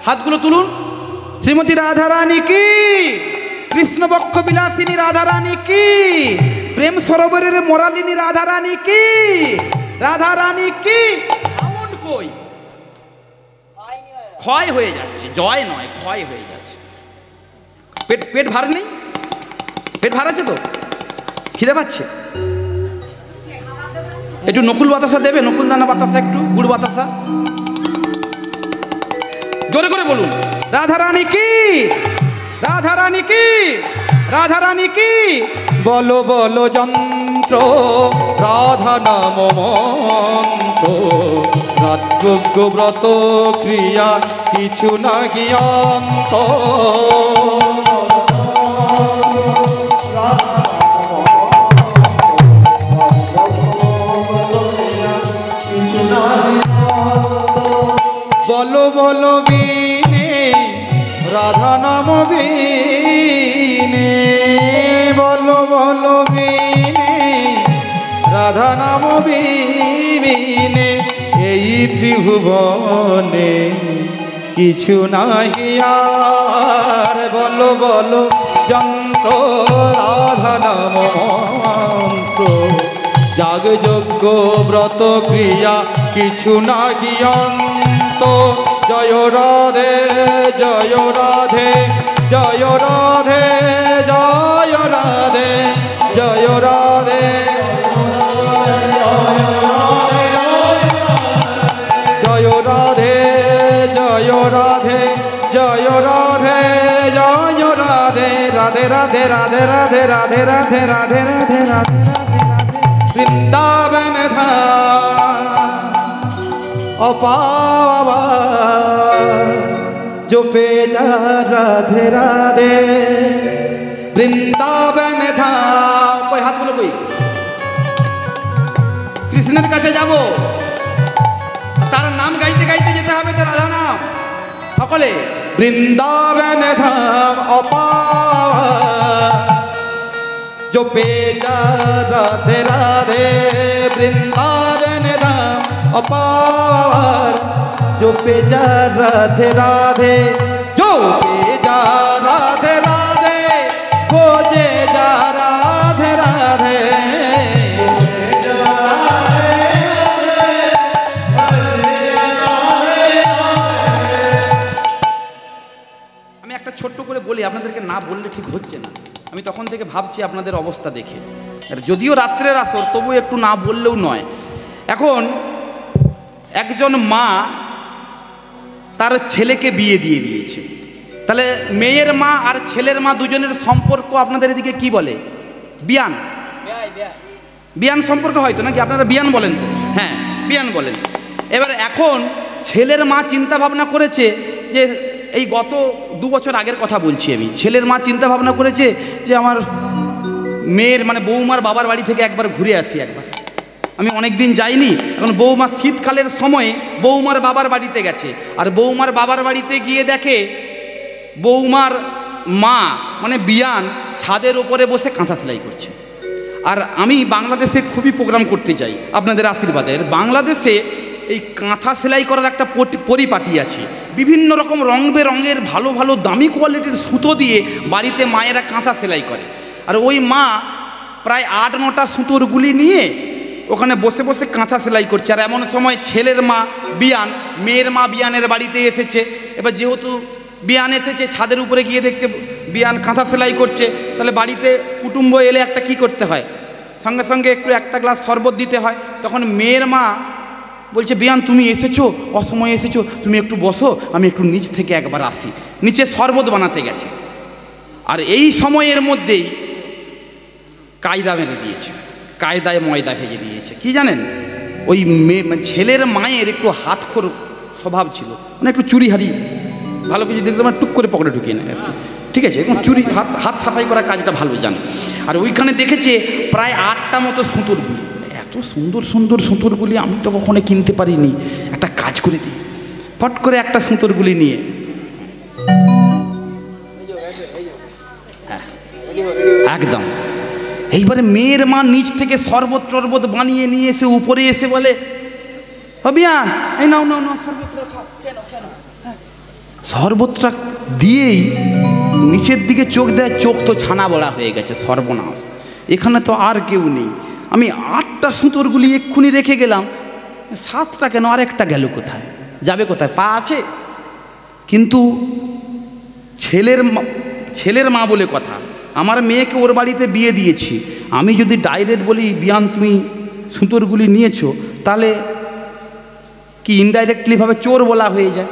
হাতগুলো তুলুন। শ্রীমতী রাধারানী কি, কৃষ্ণবক্ষ বিলাসিনী রাধারানী কি, প্রেম সরোবরের মোরালিনী রাধারানী কি, রাধারানী কি। সাউন্ড কই? ক্ষয় হয়ে যাচ্ছে, জয় নয় ক্ষয় হয়ে যাচ্ছে। পেট ভার নেই? পেট ভার আছে তো? খিদে পাচ্ছে? একটু নকুল বাতাসা দেবে, নকুল দানা বাতাসা, একটু গুড় বাতাসা, জোরে করে বলুন। রাধারানী কি, রাধারানী কি, রাধারানী কি। বলো বলো যন্ত্র রাধা নাম মন্ত্র, রাজযোগ্য ব্রত ক্রিয়া কিছু না জ্ঞান্ত। বলো বলো বিনে রাধা নাম বিনে, বলো বলো বিনে রাধা নাম বিনে, এই ত্রিভুবনে কিছু নাহি আর। বলো বলো যন্ত্র রাধা নাম মন্ত্র, যাগযজ্ঞ ব্রত ক্রিয়া কিছু না জ্ঞান্ত। জয় রাধে জয় রাধে জয় রাধে জয় রাধে জয় রাধে জয় রাধে জয় রাধে জয় রাধে জয় রাধে, রাধে রাধে রাধে রাধে রাধে রাধে রাধে রাধে রাধে। वृंदावन धाम अपावा जो पे जा राधे राधे। বৃন্দাবন ধাম, কই হাতগুলো কই? কৃষ্ণের কাছে যাব, তার নাম গাইতে গাইতে যেতে হবে, তো রাধা নাম সকলে। বৃন্দাবন ধাম অপাওয়া जो पे जा राधे राधे। वृंदावन धाम अपार जो पे जा राधे राधे, जो पे जा राधे राधे खोजे जा राधे राधे। আমি একটা ছোট্ট করে বলি, আপনাদেরকে না বললে ঠিক হচ্ছে না। আমি তখন থেকে ভাবছি আপনাদের অবস্থা দেখে, যদিও রাত্রের আসর, তবু একটু না বললেও নয়। এখন একজন মা তার ছেলেকে বিয়ে দিয়ে দিয়েছে, তাহলে মেয়ের মা আর ছেলের মা দুজনের সম্পর্ক আপনাদের এদিকে কি বলে? বিয়ান, বিয়ান সম্পর্ক হয়তো নাকি? আপনারা বিয়ান বলেন তো? হ্যাঁ, বিয়ান বলেন। এবার এখন ছেলের মা চিন্তা ভাবনা করেছে যে, এই গত 2 বছর আগের কথা বলছি আমি, ছেলের মা চিন্তা ভাবনা করেছে যে আমার মেয়ের মানে বৌমার বাবার বাড়ি থেকে একবার ঘুরে আসি। একবার আমি অনেক দিন যাইনি, এখন বৌমা শীতকালের সময় বৌমার বাবার বাড়িতে গেছে, আর বৌমার বাবার বাড়িতে গিয়ে দেখে বৌমার মা মানে বিয়ান ছাদের ওপরে বসে কাঁথা সেলাই করছে। আর আমি বাংলাদেশে খুবই প্রোগ্রাম করতে চাই আপনাদের আশীর্বাদে। বাংলাদেশে এই কাঁথা সেলাই করার একটা পরিপাটি আছে, বিভিন্ন রকম রং বেরঙের ভালো ভালো দামি কোয়ালিটির সুতো দিয়ে বাড়িতে মায়েরা কাঁথা সেলাই করে। আর ওই মা প্রায় 8-9টা সুতোর গুলি নিয়ে ওখানে বসে বসে কাঁথা সেলাই করছে। আর এমন সময় ছেলের মা বিয়ান, মেয়ের মা বিয়ানের বাড়িতে এসেছে। এবার যেহেতু বিয়ান এসেছে, ছাদের উপরে গিয়ে দেখছে বিয়ান কাঁথা সেলাই করছে, তাহলে বাড়িতে কুটুম্ব এলে একটা কি করতে হয়, সঙ্গে সঙ্গে একটু একটা গ্লাস শরবত দিতে হয়। তখন মেয়ের মা বলছে, বিয়ান তুমি এসেছো, অসময়ে এসেছো, তুমি একটু বসো, আমি একটু নিচ থেকে একবার আসি। নিচে শরবত বানাতে গেছে, আর এই সময়ের মধ্যেই কায়দা মেরে দিয়েছে, কায়দায় ময়দা ভেজে দিয়েছে। কি জানেন, ওই ছেলের মায়ের একটু হাতখোর স্বভাব ছিল, মানে একটু চুরিহারি, ভালো কিছু দেখতে মানে টুক করে পকেটে ঢুকিয়ে নেয়, ঠিক আছে, এবং চুরি হাত সাফাই করার কাজটা ভালো জানে। আর ওইখানে দেখেছে প্রায় 8টা মতো সুতোর গুলি, এত সুন্দর সুন্দর সুতোর গুলি আমি তো কখনো কিনতে পারিনি, একটা কাজ করে দিই। ফট করে একটা সুতোর গুলি নিয়ে একদম এইবারে মেয়ের মা নিচ থেকে শরবত টরবত বানিয়ে নিয়ে এসে উপরে এসে বলে, অভিয়ান এই নাও নাও নাও শরবতটা খাও, শরবতটা দিয়েই নিচের দিকে চোখ দেয়, চোখ তো ছানা বড়া হয়ে গেছে, সর্বনাশ, এখানে তো আর কেউ নেই। আমি 8টা সুতোরগুলি এক্ষুনি রেখে গেলাম, 7টা কেন, আর একটা গেল কোথায়, যাবে কোথায়, পা আছে? কিন্তু ছেলের মা বলে কথা, আমার মেয়েকে ওর বাড়িতে বিয়ে দিয়েছি, আমি যদি ডাইরেক্ট বলি বিয়ান তুমি সুতোরগুলি নিয়েছো, তাহলে কি ইনডাইরেক্টলিভাবে চোর বলা হয়ে যায়।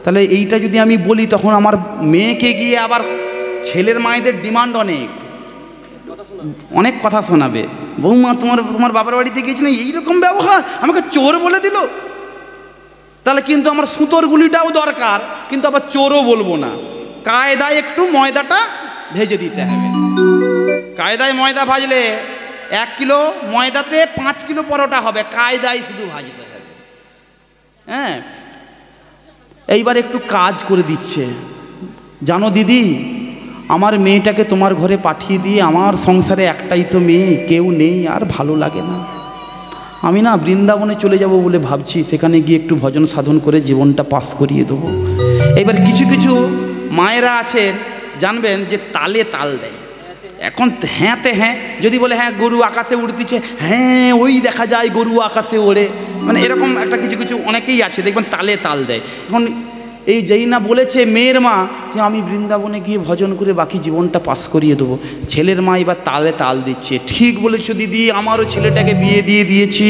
তাহলে এইটা যদি আমি বলি, তখন আমার মেয়েকে গিয়ে আবার ছেলের মায়েদের ডিমান্ড অনেক কথা শোনাবে, বৌমা তোমার বাবার বাড়িতে গিয়েছিল এইরকম ব্যবহার, আমাকে চোর বলে দিল। তাহলে কিন্তু আমার সুতোরগুলিটাও দরকার, কিন্তু আবার চোরও বলবো না, কায়দায় একটু ময়দাটা ভেজে দিতে হবে। কায়দায় ময়দা ভাজলে 1 কিলো ময়দাতে 5 কিলো পরোটা হবে, কায়দায় শুধু ভাজতে হবে। হ্যাঁ, এইবার একটু কাজ করে দিচ্ছে, জানো দিদি আমার মেয়েটাকে তোমার ঘরে পাঠিয়ে দিয়ে, আমার সংসারে একটাই তো মেয়ে, কেউ নেই, আর ভালো লাগে না, আমি না বৃন্দাবনে চলে যাব বলে ভাবছি, সেখানে গিয়ে একটু ভজন সাধন করে জীবনটা পাস করিয়ে দেবো। এবার কিছু কিছু মায়েরা আছেন জানবেন যে তালে তাল দেয়, এখন হ্যাঁতে হ্যাঁ, যদি বলে হ্যাঁ গরু আকাশে উড়তিছে, হ্যাঁ ওই দেখা যায় গরু আকাশে ওড়ে, মানে এরকম একটা কিছু কিছু অনেকেই আছে দেখবেন তালে তাল দেয়। এখন এই যেই না বলেছে মেয়ের মা যে আমি বৃন্দাবনে গিয়ে ভজন করে বাকি জীবনটা পাস করিয়ে দেবো, ছেলের মা এবার তালে তাল দিচ্ছে, ঠিক বলেছো দিদি, আমারও ছেলেটাকে বিয়ে দিয়ে দিয়েছি,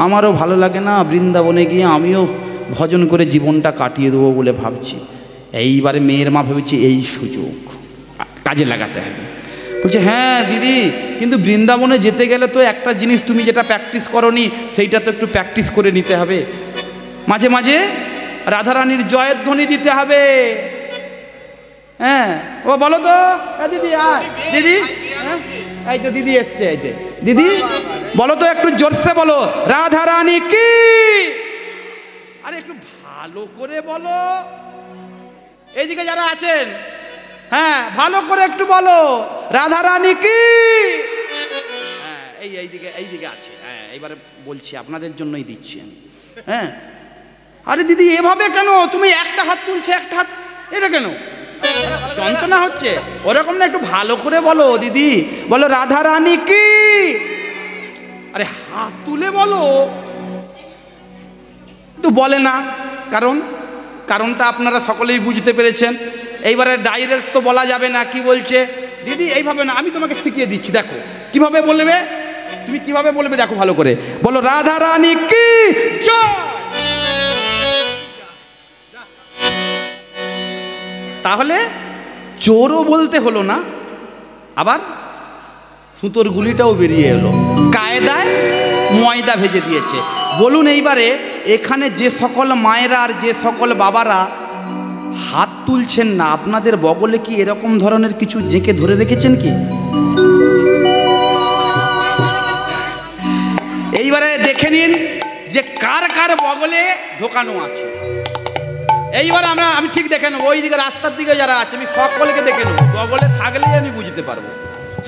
আমারও ভালো লাগে না, বৃন্দাবনে গিয়ে আমিও ভজন করে জীবনটা কাটিয়ে দেবো বলে ভাবছি। এইবারে মেয়ের মা ভেবেছে এই সুযোগ কাজে লাগাতে হবে, বলছে হ্যাঁ দিদি, কিন্তু বৃন্দাবনে যেতে গেলে তো একটা জিনিস তুমি যেটা প্র্যাকটিস করনি সেইটা তো একটু প্র্যাকটিস করে নিতে হবে, মাঝে মাঝে রাধারানীর জয়ের ধ্বনি দিতে হবে। হ্যাঁ ও বলো তো দিদি, দিদি এই তো দিদি এসছে, এই যে দিদি বলো তো, একটু জোরসে বলো রাধারানী কি, আরে একটু ভালো করে বলো, এইদিকে যারা আছেন হ্যাঁ ভালো করে একটু বলো রাধারানী কি। হ্যাঁ এইদিকে আছে, হ্যাঁ এইবারে বলছি, আপনাদের জন্যই দিচ্ছি আমি। হ্যাঁ আরে দিদি এভাবে কেন, তুমি একটা হাত তুলছে একটা হাত, এটা কেন যন্ত্রণা হচ্ছে, ওরকম না, একটু ভালো করে বলো দিদি, বলো রাধারানী কি, আরে হাত তুলে বলো, তো বলে না, কারণটা আপনারা সকলেই বুঝতে পেরেছেন। এইবারে ডাইরেক্ট তো বলা যাবে না, কি বলছে দিদি এইভাবে না, আমি তোমাকে শিখিয়ে দিচ্ছি, দেখো কিভাবে বলবে, তুমি কিভাবে বলবে দেখো ভালো করে, বলো রাধারানী কি জয়। তাহলে চোরও বলতে হলো না, আবার সুতোর গুলিটাও বেরিয়ে এলো, কায়দায় ময়দা ভেজে দিয়েছে। বলুন এইবারে এখানে যে সকল মায়েরা আর যে সকল বাবারা হাত তুলছেন না, আপনাদের বগলে কি এরকম ধরনের কিছু জেঁকে ধরে রেখেছেন কি? এইবারে দেখে নিন যে কার কার বগলে ঢোকানো আছে। এইবার আমি ঠিক দেখে নেবো, ওই দিকে রাস্তার দিকে যারা আছে আমি সকলকে দেখে নেবো, বগলে থাকলেই আমি বুঝতে পারবো,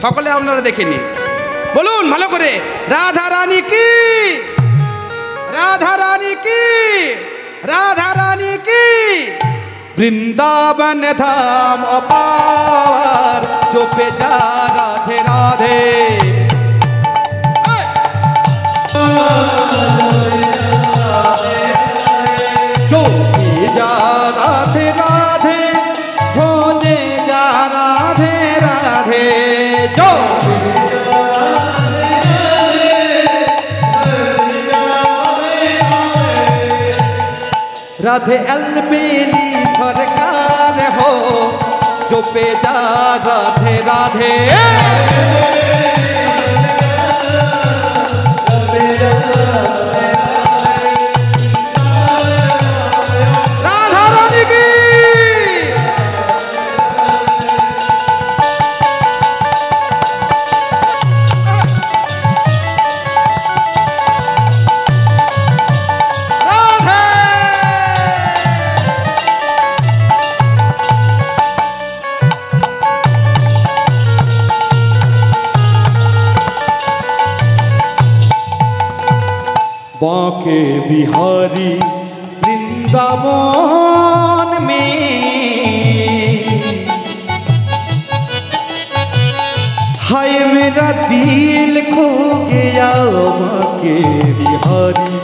সকলে আপনারা দেখে নিন, বলুন ভালো করে রাধারানী কি, রাধারানী কি, রাধারানী কি। বৃন্দাবন ধাম অপার চোপে যা রাধে রাধে, চোপে যা রাধে রাধে, ভোজে যা রাধে রাধে, राधे अलबेली सरकार हो, जो पे जा राधे राधे, राधा रानी की। बांके बिहारी वृंदावन में हाय मेरा दिल खो गया बांके बिहारी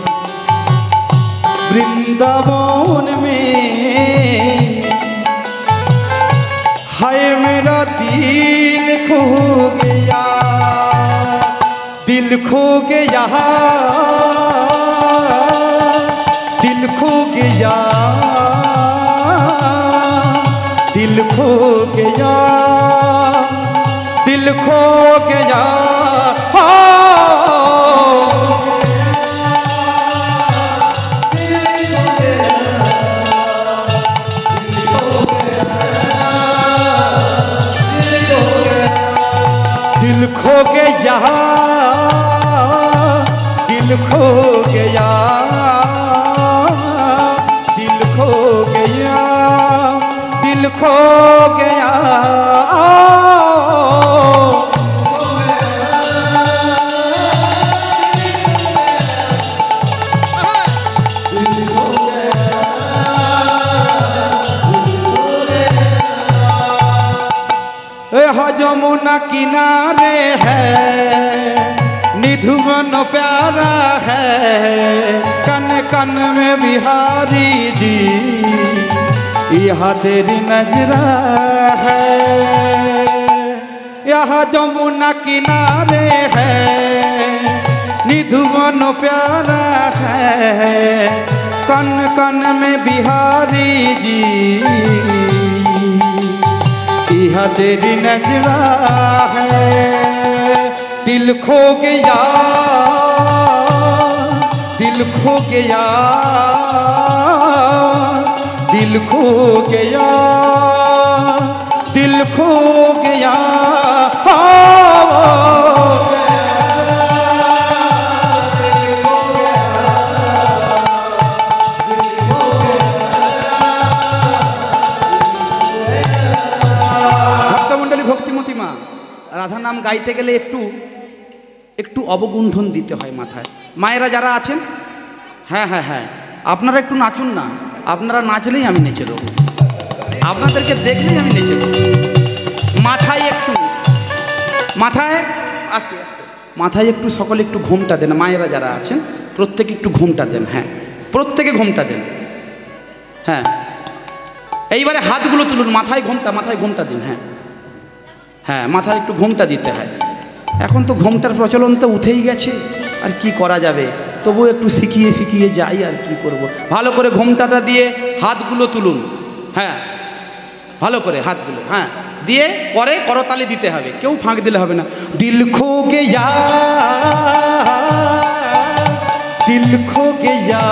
वृंदावन में हाय मेरा दिल खो गया दिल खो गया दिल खो गया दिल खो गया दिल खो गया दिल खो गया दिल खो गया दिल खो गया दिल खो गया जमुना किनारे है निधुवन प्यारा है कन कन में बिहारी जी यहाँ तेरी नजरा है यहाँ जमुना किनारे है निधुवन प्यारा है कन कन में बिहारी जी यहाँ तेरी नजरा है दिल खो गया दिल खो गया दिल खो गया दिल खो गया রাধা নাম গাইতে গেলে একটু একটু অবগুণ্ঠন দিতে হয় মাথায়। মায়েরা যারা আছেন, হ্যাঁ হ্যাঁ হ্যাঁ, আপনারা একটু নাচুন না। আপনারা নাচলেই আমি নেচে দেবো, আপনাদেরকে দেখলেই আমি নেচে দেবো। মাথায় একটু, মাথায় আস্তে আস্তে মাথায় একটু সকলে একটু ঘোমটা দেন। মায়েরা যারা আছেন প্রত্যেকে একটু ঘোমটা দেন। হ্যাঁ, প্রত্যেকে ঘোমটা দেন। হ্যাঁ, এইবারে হাতগুলো তুলুন, মাথায় ঘোমটা, মাথায় ঘোমটা দিন। হ্যাঁ হ্যাঁ, মাথায় একটু ঘোমটা দিতে হয়। এখন তো ঘোমটার প্রচলন তো উঠেই গেছে, আর কি করা যাবে, তবুও একটু শিখিয়ে শিখিয়ে যাই, আর কি করব। ভালো করে ঘোমটাটা দিয়ে হাতগুলো তুলুন। হ্যাঁ, ভালো করে হাতগুলো, হ্যাঁ, দিয়ে পরে করতালি দিতে হবে, কেউ ফাঁক দিলে হবে না। দিল খো গেয়া দিল খো গেয়া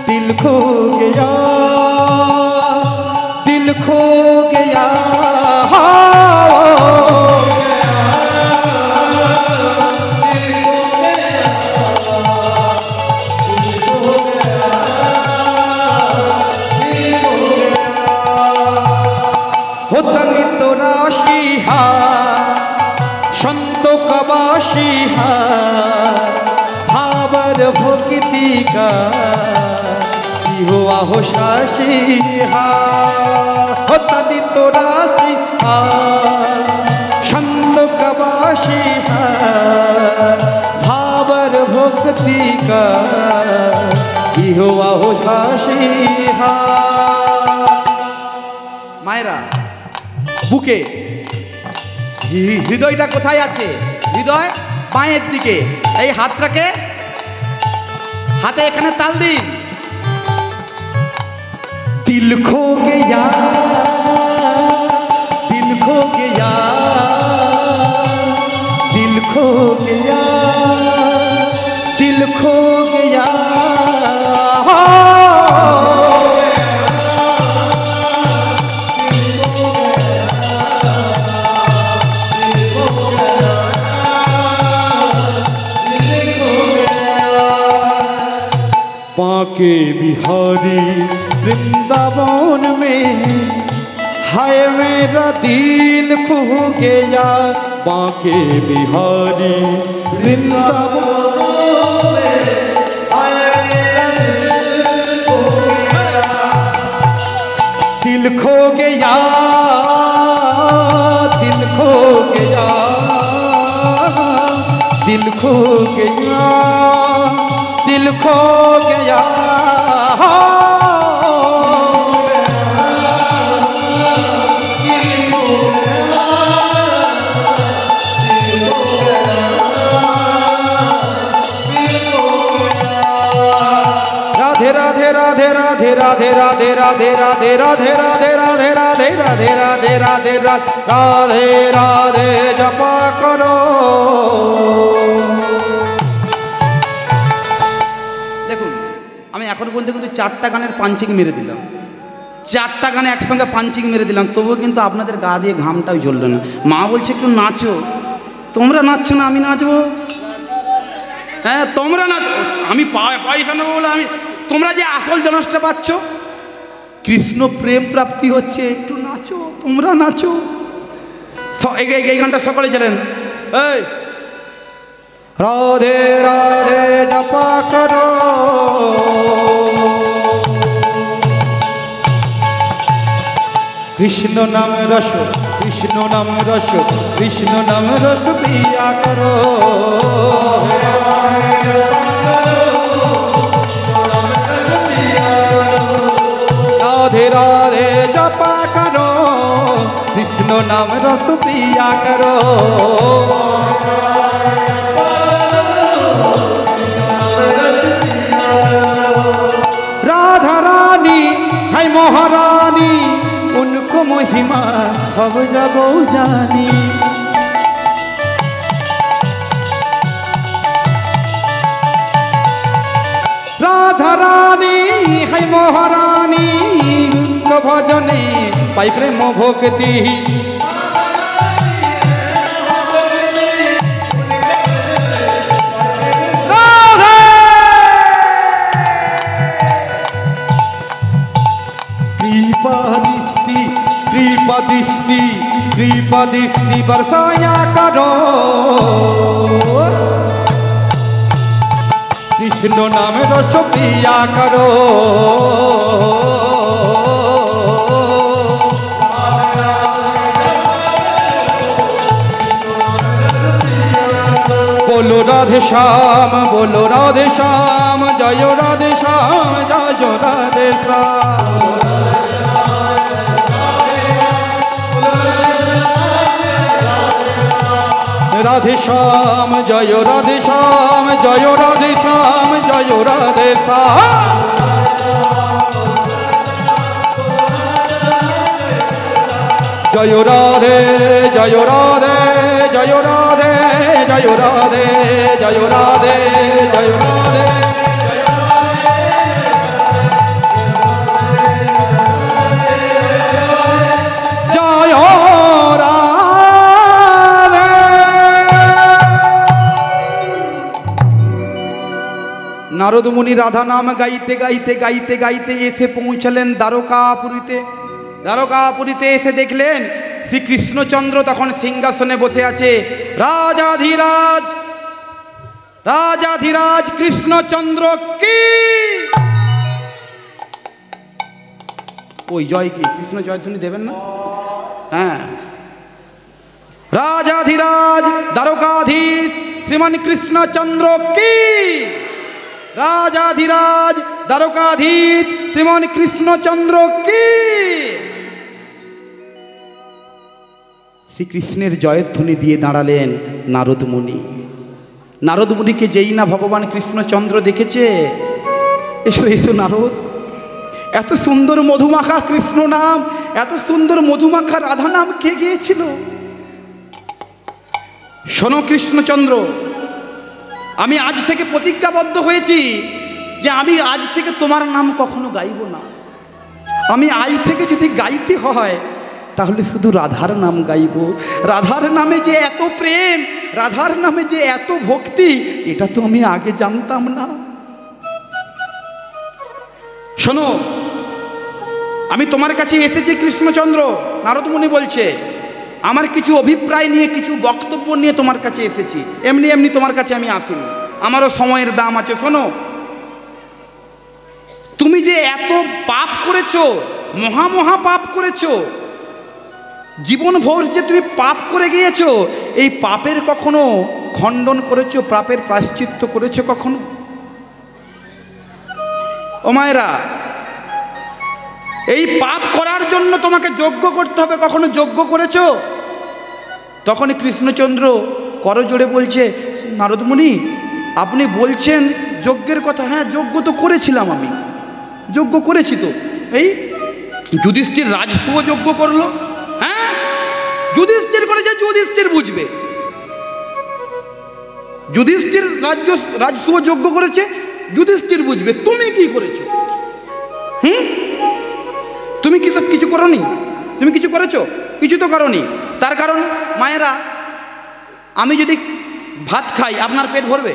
दिल खो गया दिल खो गया होतनी तो राशि संत कबाशी भावर भक्ति का हुआ हो शाशी होतनी तो राशि संत कबाशी भावर भक्ति का हुआ हो शाशी। मायरा বুকে হৃদয়টা কোথায় আছে? হৃদয় পায়ের দিকে। এই হাতটাকে হাতে এখানে তাল দিন। दिल खो गया दिल खो गया दिल खो गया दिल खो गया बांके बिहारी वृंदावन में हाय मेरा दिल खो गया। बांके बिहारी বৃন্দাবন दिल खो गया दिल खो गया दिल खो गया दिल खो गया राधे राधे राधे राधे राधे राधे राधे राधे राधे राधे राधे राधे राधे राधे राधे राधे राधे जपा करो। দেখুন আমি এখন পর্যন্ত কিন্তু 4টা গানের পাঞ্চিং মেরে দিলাম, 4টা গানে একসঙ্গে পাঞ্চিং মেরে দিলাম, তবুও কিন্তু আপনাদের গা দিয়ে ঘামটাও ঝরল না। মা বলছে একটু নাচো, তোমরা নাচছো না আমি নাচবো? হ্যাঁ তোমরা নাচো, আমি পয়সা নেবো বলে আমি, তোমরা যে আসল জনসটা পাচ্ছ, কৃষ্ণ প্রেম প্রাপ্তি হচ্ছে, একটু নাচো, তোমরা নাচো। এই গানটা সকলে জানেন। এই রাধে রাধে জপা করো কৃষ্ণ নাম রস কৃষ্ণ নাম রস কৃষ্ণ নাম রস পিয়া করো। राधे राधे जपा करो कृष्ण नाम रस पिया करो। राधा रानी है महारानी उनको महिमा सब जगह जानी। राधा रानी है महारानी भजने पाई प्रेम भक्ति। कृपा दृष्टि कृपा दृष्टि कृपा दृष्टि बरसाया करो कृष्ण नाम रस पिया करो। बोलो राधे श्याम बोलो राधे श्याम जय राधे श्याम जय राधे श्याम। राधे श्याम जय राधे श्याम जय राधे श्याम जय राधे श्याम। जय राधे जय राधे जय राधे जय राधे जय राधे जय राधे। नारद मुनि राधा नाम गाइते गाइते गाइते गाइते एसे पहुँचलेन द्वारकापुरीते। द्वारकापुरीते एसे देखलेन श्री कृष्णचंद्र तखन सिंहासने बसे आछे। राजाधिराज राजाधिराज कृष्णचंद्र की ओई जय की कृष्ण जयध्वनि देवेन ना। हाँ राजाधिराज द्वारकाधीश श्रीमान कृष्णचंद्र की। राजाधिराज द्वारकाधीश श्रीमान कृष्णचंद्र की। श्री कृष्णेर जयध्वनि दिए दाঁড়ালেন नारद मुनि। नारद मुनि के जेई ना भगवान कृष्णचंद्र देखेছে, एसो एसो नारद, एत सुंदर मधुमाखा कृष्ण नाम, एत सुंदर मधुमाखा राधा नाम के গিয়েছিল। শোনো কৃষ্ণচন্দ্র, আমি আজ থেকে প্রতিজ্ঞাবদ্ধ হয়েছি যে আমি আজ থেকে তোমার নাম কখনো গাইব না। আমি আজ থেকে যদি গাইতে হয় তাহলে শুধু রাধার নাম গাইব। রাধার নামে যে এত প্রেম, রাধার নামে যে এত ভক্তি, এটা তো আমি আগে জানতাম না। শোনো, আমি তোমার কাছে এসেছি কৃষ্ণচন্দ্র, নারদ মুনি বলছে, আমার কিছু অভিপ্রায় নিয়ে, কিছু বক্তব্য নিয়ে তোমার কাছে এসেছি, এমনি এমনি তোমার কাছে আমি আসিনি, আমারও সময়ের দাম আছে। শোনো, তুমি যে এত পাপ করেছো, মহা পাপ করেছো, জীবনভর যে তুমি পাপ করে গিয়েছো, এই পাপের কখনো খণ্ডন করেছো, পাপের প্রায়শ্চিত্ত করেছো কখনো? ও মায়েরা, এই পাপ করার জন্য তোমাকে যজ্ঞ করতে হবে, কখনো যজ্ঞ করেছো? তখনই কৃষ্ণচন্দ্র করজোড়ে বলছে, নারদমুনি আপনি বলছেন যজ্ঞের কথা, হ্যাঁ যজ্ঞ তো করেছিলাম, আমি যজ্ঞ করেছি তো। এই যুধিষ্ঠির রাজসূয় যজ্ঞ করলো, হ্যাঁ যুধিষ্ঠির করেছে, যুধিষ্ঠির বুঝবে। যুধিষ্ঠির রাজসূয় যজ্ঞ করেছে, যুধিষ্ঠির বুঝবে। তুমি কি করেছো? তুমি কি তো কিছু করোনি? তুমি কিছু করেছো? কিছু তো করোনি। তার কারণ মায়েরা, আমি যদি ভাত খাই আপনার পেট ভরবে?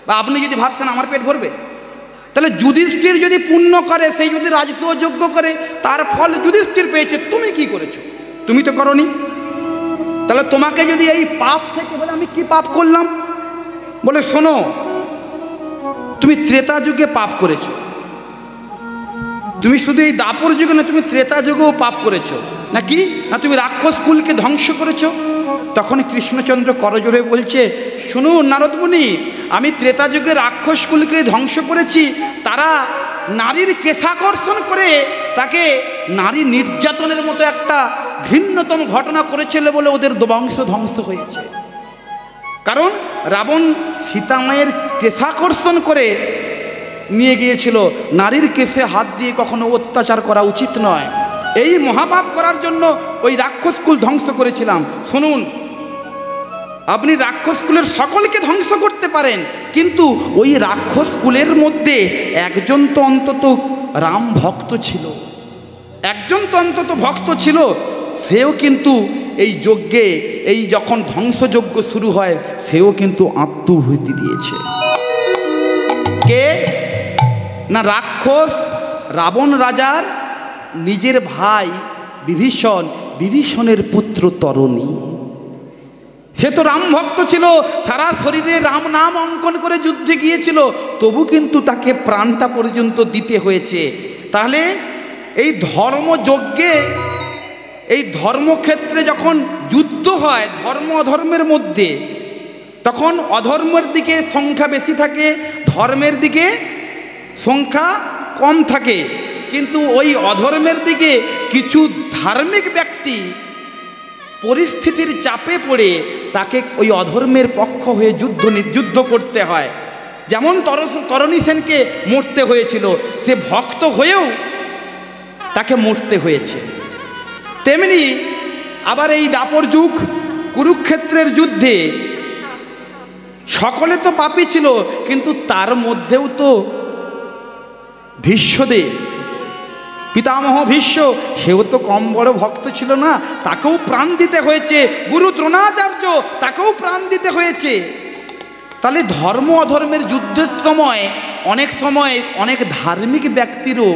বা আপনি যদি ভাত খান আমার পেট ভরবে? তাহলে যুধিষ্ঠির যদি পুণ্য করে, সেই যদি রাজসূয় যজ্ঞ করে, তার ফল যুধিষ্ঠির পেয়েছে, তুমি কি করেছো? তুমি তো করোনি। তাহলে তোমাকে যদি এই পাপ থেকে বলে, আমি কি পাপ করলাম? বলে শোনো, তুমি ত্রেতা যুগে পাপ করেছো, তুমি শুধু এই দাপর যুগে না, তুমি ত্রেতা যুগেও পাপ করেছো নাকি? না তুমি রাক্ষস কুলকে ধ্বংস করেছো? তখন কৃষ্ণচন্দ্র করজোড়ে বলছে, শুনুন নারদমুনি, আমি ত্রেতা যুগে রাক্ষস কুলকে ধ্বংস করেছি। তারা নারীর কেশাকর্ষণ করে তাকে নারী নির্যাতনের মতো একটা ঘৃণ্যতম ঘটনা করেছিল বলে ওদের বংশ ধ্বংস হয়েছে। কারণ রাবণ সীতামায়ের কেশাকর্ষণ করে নিয়ে গিয়েছিল। নারীর কেশে হাত দিয়ে কখনো অত্যাচার করা উচিত নয়। এই মহাপাপ করার জন্য ওই রাক্ষস কুল ধ্বংস করেছিলাম। শুনুন, আপনি রাক্ষস কুলের সকলকে ধ্বংস করতে পারেন, কিন্তু ওই রাক্ষস কুলের মধ্যে একজন তো অন্তত রাম ভক্ত ছিল, একজন তো অন্তত ভক্ত ছিল। সেও কিন্তু এই যজ্ঞে, এই যখন ধ্বংসযজ্ঞ শুরু হয়, সেও কিন্তু আত্মহুতি দিয়েছে। কে না? রাক্ষস রাবণ রাজার নিজের ভাই বিভীষণ, বিভীষণের পুত্র তরুণী। সে তো রাম ভক্ত ছিল, সারা শরীরে রাম নাম অঙ্কন করে যুদ্ধে গিয়েছিল, তবু কিন্তু তাকে প্রাণটা পর্যন্ত দিতে হয়েছে। তাহলে এই ধর্মযজ্ঞে, এই ধর্মক্ষেত্রে যখন যুদ্ধ হয় ধর্ম অধর্মের মধ্যে, তখন অধর্মের দিকে সংখ্যা বেশি থাকে, ধর্মের দিকে সংখ্যা কম থাকে। কিন্তু ওই অধর্মের দিকে কিছু ধার্মিক ব্যক্তি পরিস্থিতির চাপে পড়ে তাকে ওই অধর্মের পক্ষ হয়ে যুদ্ধ করতে হয়। যেমন তরণী সেনকে মরতে হয়েছিল, সে ভক্ত হয়েও তাকে মরতে হয়েছে। তেমনি আবার এই দাপর যুগ, কুরুক্ষেত্রের যুদ্ধে সকলে তো পাপী ছিল, কিন্তু তার মধ্যেও তো ভীষ্মদেব, পিতামহ ভীষ্ম, সেও তো কম বড় ভক্ত ছিল না, তাকেও প্রাণ দিতে হয়েছে। গুরু দ্রোণাচার্য, তাকেও প্রাণ দিতে হয়েছে। তাহলে ধর্ম অধর্মের যুদ্ধের সময় অনেক সময় অনেক ধার্মিক ব্যক্তিরও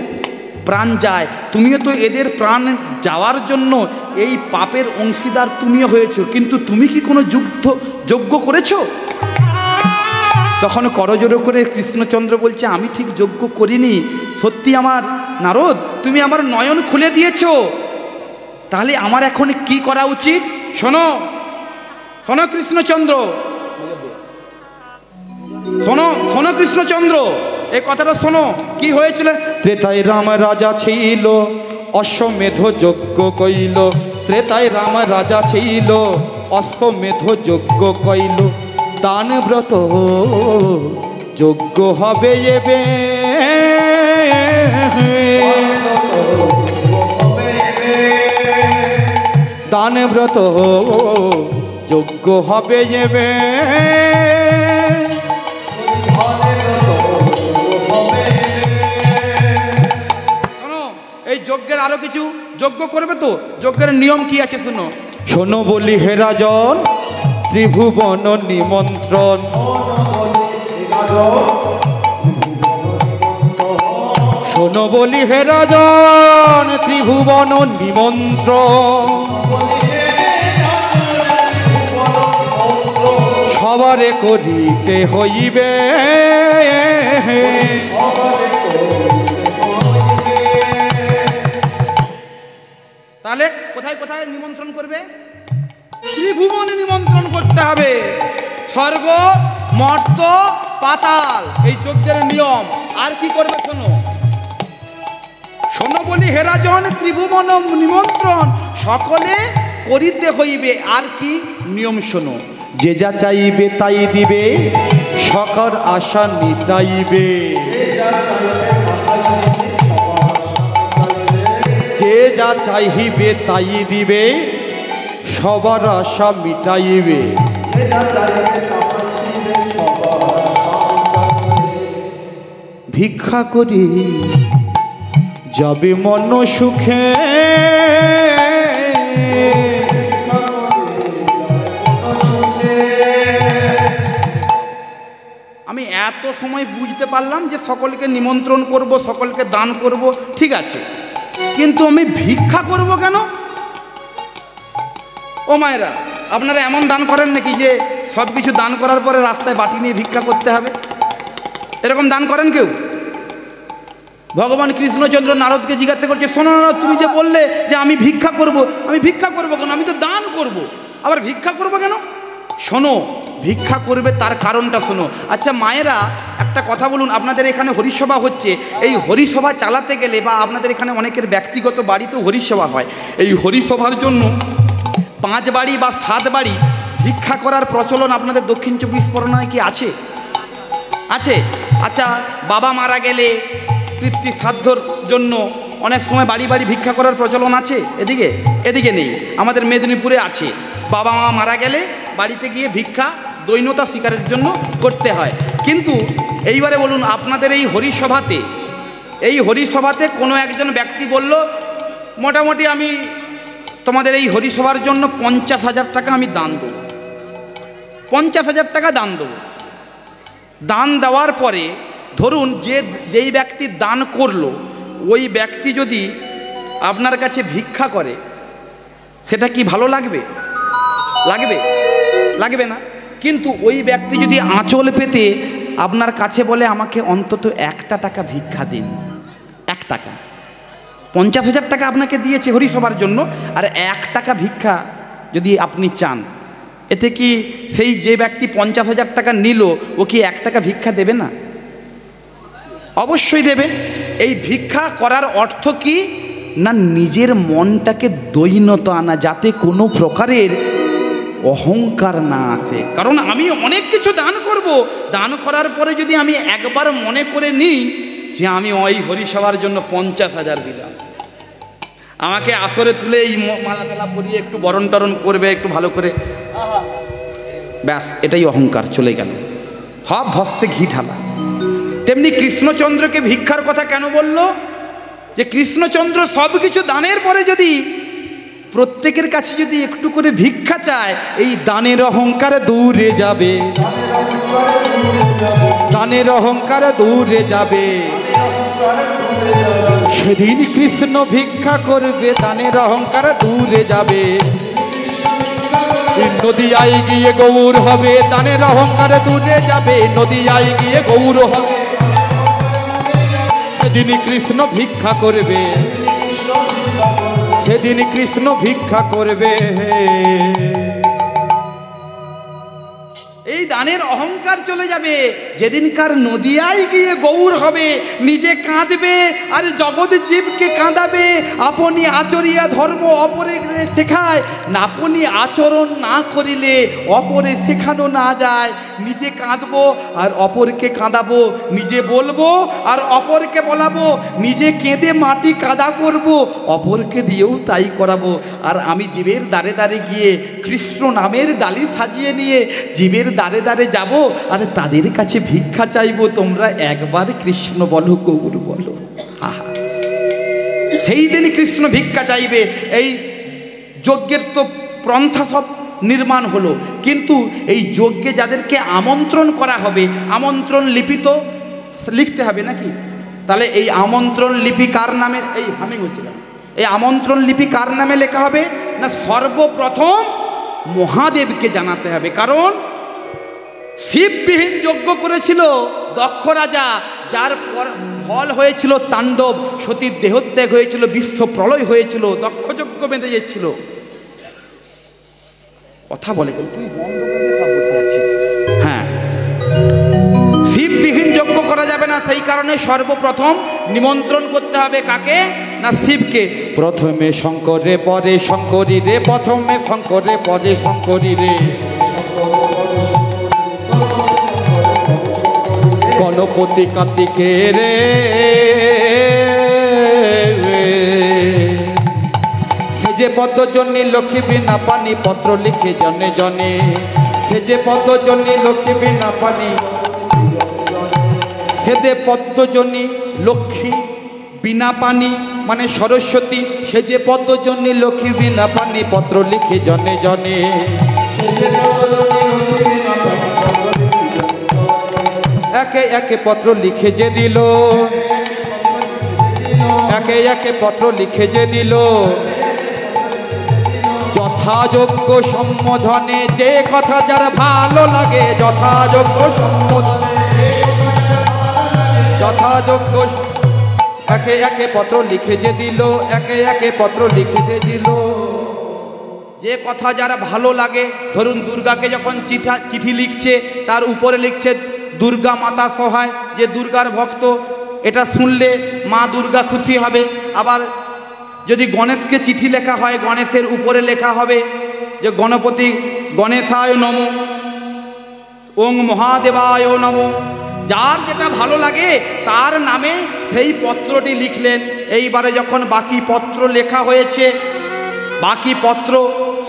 প্রাণ যায়। তুমিও তো এদের প্রাণ যাওয়ার জন্য এই পাপের অংশীদার তুমিও হয়েছো, কিন্তু তুমি কি কোনো যজ্ঞ করেছো? তখন করজোড়ে করে কৃষ্ণচন্দ্র বলছে, আমি ঠিক যজ্ঞ করিনি। সত্যি আমার নারদ, তুমি আমার নয়ন খুলে দিয়েছো। তাহলে আমার এখন কি করা উচিত? শোনো, শোনো কৃষ্ণচন্দ্র, শোনো, শোনো কৃষ্ণচন্দ্র, এই কথাটা শোনো। কি হয়েছিল? ত্রেতায় রাম রাজা ছিল, অশ্বমেধ যজ্ঞ কইল। ত্রেতায় রাম রাজা ছিল, অশ্বমেধ যজ্ঞ কইল। দান ব্রত যজ্ঞ হবে এবে, দান ব্রত যজ্ঞ হবে এবে। এই যজ্ঞের আরো কিছু যজ্ঞ করবে তো, যজ্ঞের নিয়ম কি আছে শুনো। শোনো বলি হে রাজন, ত্রিভুবন নিমন্ত্রণ। শোনো বলি হে রাজন, ত্রিভুবন নিমন্ত্রণ। অবারে করিতে হইবে। তাহলে কোথায় কোথায় নিমন্ত্রণ করবে? ত্রিভুবনে নিমন্ত্রণ করতে হবে। স্বর্গ, মর্ত, পাতাল, এই যজ্ঞের নিয়ম। আর কি করবে শোনো, শোনো বলি হে রাজন, ত্রিভুবন নিমন্ত্রণ সকলে করিতে হইবে। আর কি নিয়ম শোনো, যে যা চাইবে তাই দিবে, সকল আশা মিটাইবে। যে যা চাইবে তাই দিবে, সবার আশা মিটাইবে। ভিক্ষা করি যাবে মন সুখে, আমি এত সময় বুঝতে পারলাম যে সকলকে নিমন্ত্রণ করব, সকলকে দান করব, ঠিক আছে, কিন্তু আমি ভিক্ষা করব কেন? ও মায়েরা, আপনারা এমন দান করেন নাকি যে সব কিছু দান করার পরে রাস্তায় বাটি নিয়ে ভিক্ষা করতে হবে? এরকম দান করেন কেউ? ভগবান কৃষ্ণচন্দ্র নারদকে জিজ্ঞাসা করছে, শোনো না, তুমি যে বললে যে আমি ভিক্ষা করব, আমি ভিক্ষা করব কেন? আমি তো দান করব, আবার ভিক্ষা করব কেন? শোনো, ভিক্ষা করবে তার কারণটা শোনো। আচ্ছা মায়েরা, একটা কথা বলুন, আপনাদের এখানে হরিসভা হচ্ছে, এই হরিসভা চালাতে গেলে বা আপনাদের এখানে অনেকের ব্যক্তিগত বাড়িতেও হরিসভা হয়, এই হরিসভার জন্য 5 বাড়ি বা 7 বাড়ি ভিক্ষা করার প্রচলন আপনাদের দক্ষিণ 24 পরগনায় কি আছে? আছে? আচ্ছা, বাবা মারা গেলে পিতৃ শ্রাদ্ধর জন্য অনেক সময় বাড়ি বাড়ি ভিক্ষা করার প্রচলন আছে? এদিকে এদিকে নেই, আমাদের মেদিনীপুরে আছে। বাবা মা মারা গেলে বাড়িতে গিয়ে ভিক্ষা দৈন্যতা শিকারের জন্য করতে হয়। কিন্তু এইবারে বলুন, আপনাদের এই হরিসভাতে কোনো একজন ব্যক্তি বলল, মোটামুটি আমি তোমাদের এই হরিসভার জন্য 50,000 টাকা আমি দান দেবো, 50,000 টাকা দান দেবো। দান দেওয়ার পরে ধরুন যেই ব্যক্তি দান করলো, ওই ব্যক্তি যদি আপনার কাছে ভিক্ষা করে, সেটা কি ভালো লাগবে? লাগবে? লাগবে না। কিন্তু ওই ব্যক্তি যদি আঁচল পেতে আপনার কাছে বলে, আমাকে অন্তত 1 টাকা ভিক্ষা দিন, 1 টাকা, 50,000 টাকা আপনাকে দিয়েছে হরিসভার জন্য, আর 1 টাকা ভিক্ষা যদি আপনি চান, এতে কি সেই যে ব্যক্তি 50,000 টাকা নিল, ও কি 1 টাকা ভিক্ষা দেবে না? অবশ্যই দেবে। এই ভিক্ষা করার অর্থ কি না, নিজের মনটাকে দৈন্যতা আনা, যাতে কোনো প্রকারের অহংকার না আসে। কারণ আমি অনেক কিছু দান করব, দান করার পরে যদি আমি একবার মনে করে নিই যে আমি ওই হরিসভার জন্য 50,000 দিলাম, আমাকে আসরে তুলে এই মালা টালা পরিয়ে একটু বরণ টরণ করবে, একটু ভালো করে, ব্যাস, এটাই অহংকার, চলে গেল, হব ভস্যে ঘি ঢালা। তেমনি কৃষ্ণচন্দ্রকে ভিক্ষার কথা কেন বলল? যে কৃষ্ণচন্দ্র সব কিছু দানের পরে যদি প্রত্যেকের কাছে যদি একটু করে ভিক্ষা চায়, এই দানের অহংকার দূরে যাবে, দানের অহংকার দূরে যাবে। সেদিন কৃষ্ণ ভিক্ষা করবে, দানের অহংকার দূরে যাবে। নদিয়ায় গিয়ে গৌর হবে, দানের অহংকার দূরে যাবে। নদিয়ায় গিয়ে গৌর হবে, সেদিন কৃষ্ণ ভিক্ষা করবে, সেদিন কৃষ্ণ ভিক্ষা করবে। এই দানের অহংকার চলে যাবে। যেদিনকার নদিয়ায় গিয়ে গৌর হবে, নিজে কাঁদবে আর জগৎ জীবকে কাঁদাবে। আপনি আচরিয়া ধর্ম অপরে শেখায়, না আপনি আচরণ না করিলে অপরে শেখানো না যায়। নিজে কাঁদবো আর অপরকে কাঁদাবো, নিজে বলবো আর অপরকে বলাবো, নিজে কেঁদে মাটি কাদা করব, অপরকে দিয়েও তাই করাবো। আর আমি জীবের দ্বারে দ্বারে গিয়ে কৃষ্ণ নামের ডালি সাজিয়ে নিয়ে জীবের দ্বারে দ্বারে যাব আর তাদের কাছে ভিক্ষা চাইবো। তোমরা একবার কৃষ্ণ বলো, গৌর বলো। সেই দিন কৃষ্ণ ভিক্ষা চাইবে। এই যজ্ঞের তো পন্থা সব নির্মাণ হলো, কিন্তু এই যজ্ঞে যাদেরকে আমন্ত্রণ করা হবে, আমন্ত্রণ লিপি তো লিখতে হবে নাকি? তাহলে এই আমন্ত্রণ লিপি কার নামে, এই হামিং হচ্ছিল, এই আমন্ত্রণ লিপি কার নামে লেখা হবে না, সর্বপ্রথম মহাদেবকে জানাতে হবে। কারণ শিববিহীন যজ্ঞ করেছিল দক্ষ রাজা, যার ফল হয়েছিল তাণ্ডব, সতীর দেহত্যাগ হয়েছিল, বিশ্ব প্রলয় হয়েছিল, দক্ষ যজ্ঞ বেঁধে যাচ্ছিল। কথা বলে তুই বন্ধ করে সব বসে আছিস। হ্যাঁ, শিববিহীন যজ্ঞ করা যাবে না, সেই কারণে সর্বপ্রথম নিমন্ত্রণ করতে হবে কাকে না শিবকে। প্রথমে শঙ্করে পরে শঙ্করী রে, প্রথমে শঙ্করে পরে শঙ্করী রে, গণপতি কার্তিকে রে, সেজে পদ্মজনী লক্ষ্মী বিনা পানি পত্র লিখে জনে জনে, সেজে পদ্মজনী লক্ষ্মী বিনা পানি, সেজে পদ্মজনী লক্ষ্মী বিনা পানি মানে সরস্বতী, সেজে পদ্মজনী লক্ষ্মী বিনা পানি পত্র লিখে জনে জনে, একে একে পত্র লিখে যে দিল, একে একে পত্র লিখে যে দিল, যথাযোগ্য সম্বোধনে যে কথা যার ভালো লাগে, যথাযোগ্য সম্বোধনে যথাযোগ্য, একে একে পত্র লিখে যে দিল, একে একে পত্র লিখে যে দিল, যে কথা যারা ভালো লাগে। ধরুন দুর্গাকে যখন চিঠি লিখছে, তার উপরে লিখছে দুর্গা মাতা সহায়, যে দুর্গার ভক্ত, এটা শুনলে মা দুর্গা খুশি হবে। আবার যদি গণেশকে চিঠি লেখা হয়, গণেশের উপরে লেখা হবে যে গণপতি গণেশায় নমঃ, ওং মহাদেবায় নমঃ। যার যেটা ভালো লাগে তার নামে সেই পত্রটি লিখলেন। এইবারে যখন বাকি পত্র লেখা হয়েছে, বাকি পত্র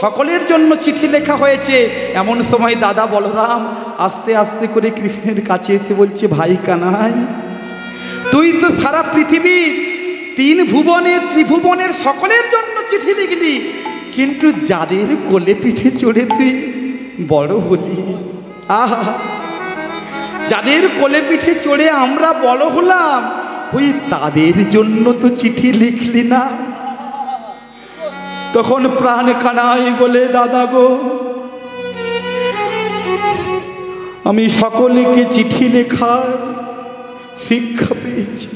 সকলের জন্য চিঠি লেখা হয়েছে, এমন সময় দাদা বলরাম আস্তে আস্তে করে কৃষ্ণের কাছে এসে বলছে, ভাই কানাই, তুই তো সারা পৃথিবী তিন ভুবনে ত্রিভুবনের সকলের জন্য চিঠি লিখলি, কিন্তু যাদের কোলে পিঠে চড়ে তুই বড় হলি, আহা, যাদের কোলে পিঠে চড়ে আমরা বড় হলাম, ওই তাদের জন্য তো চিঠি লিখলি না। তখন প্রাণ কানাই বলে, দাদা গো, আমি সকলকে চিঠি লেখার শিক্ষা পেয়েছি,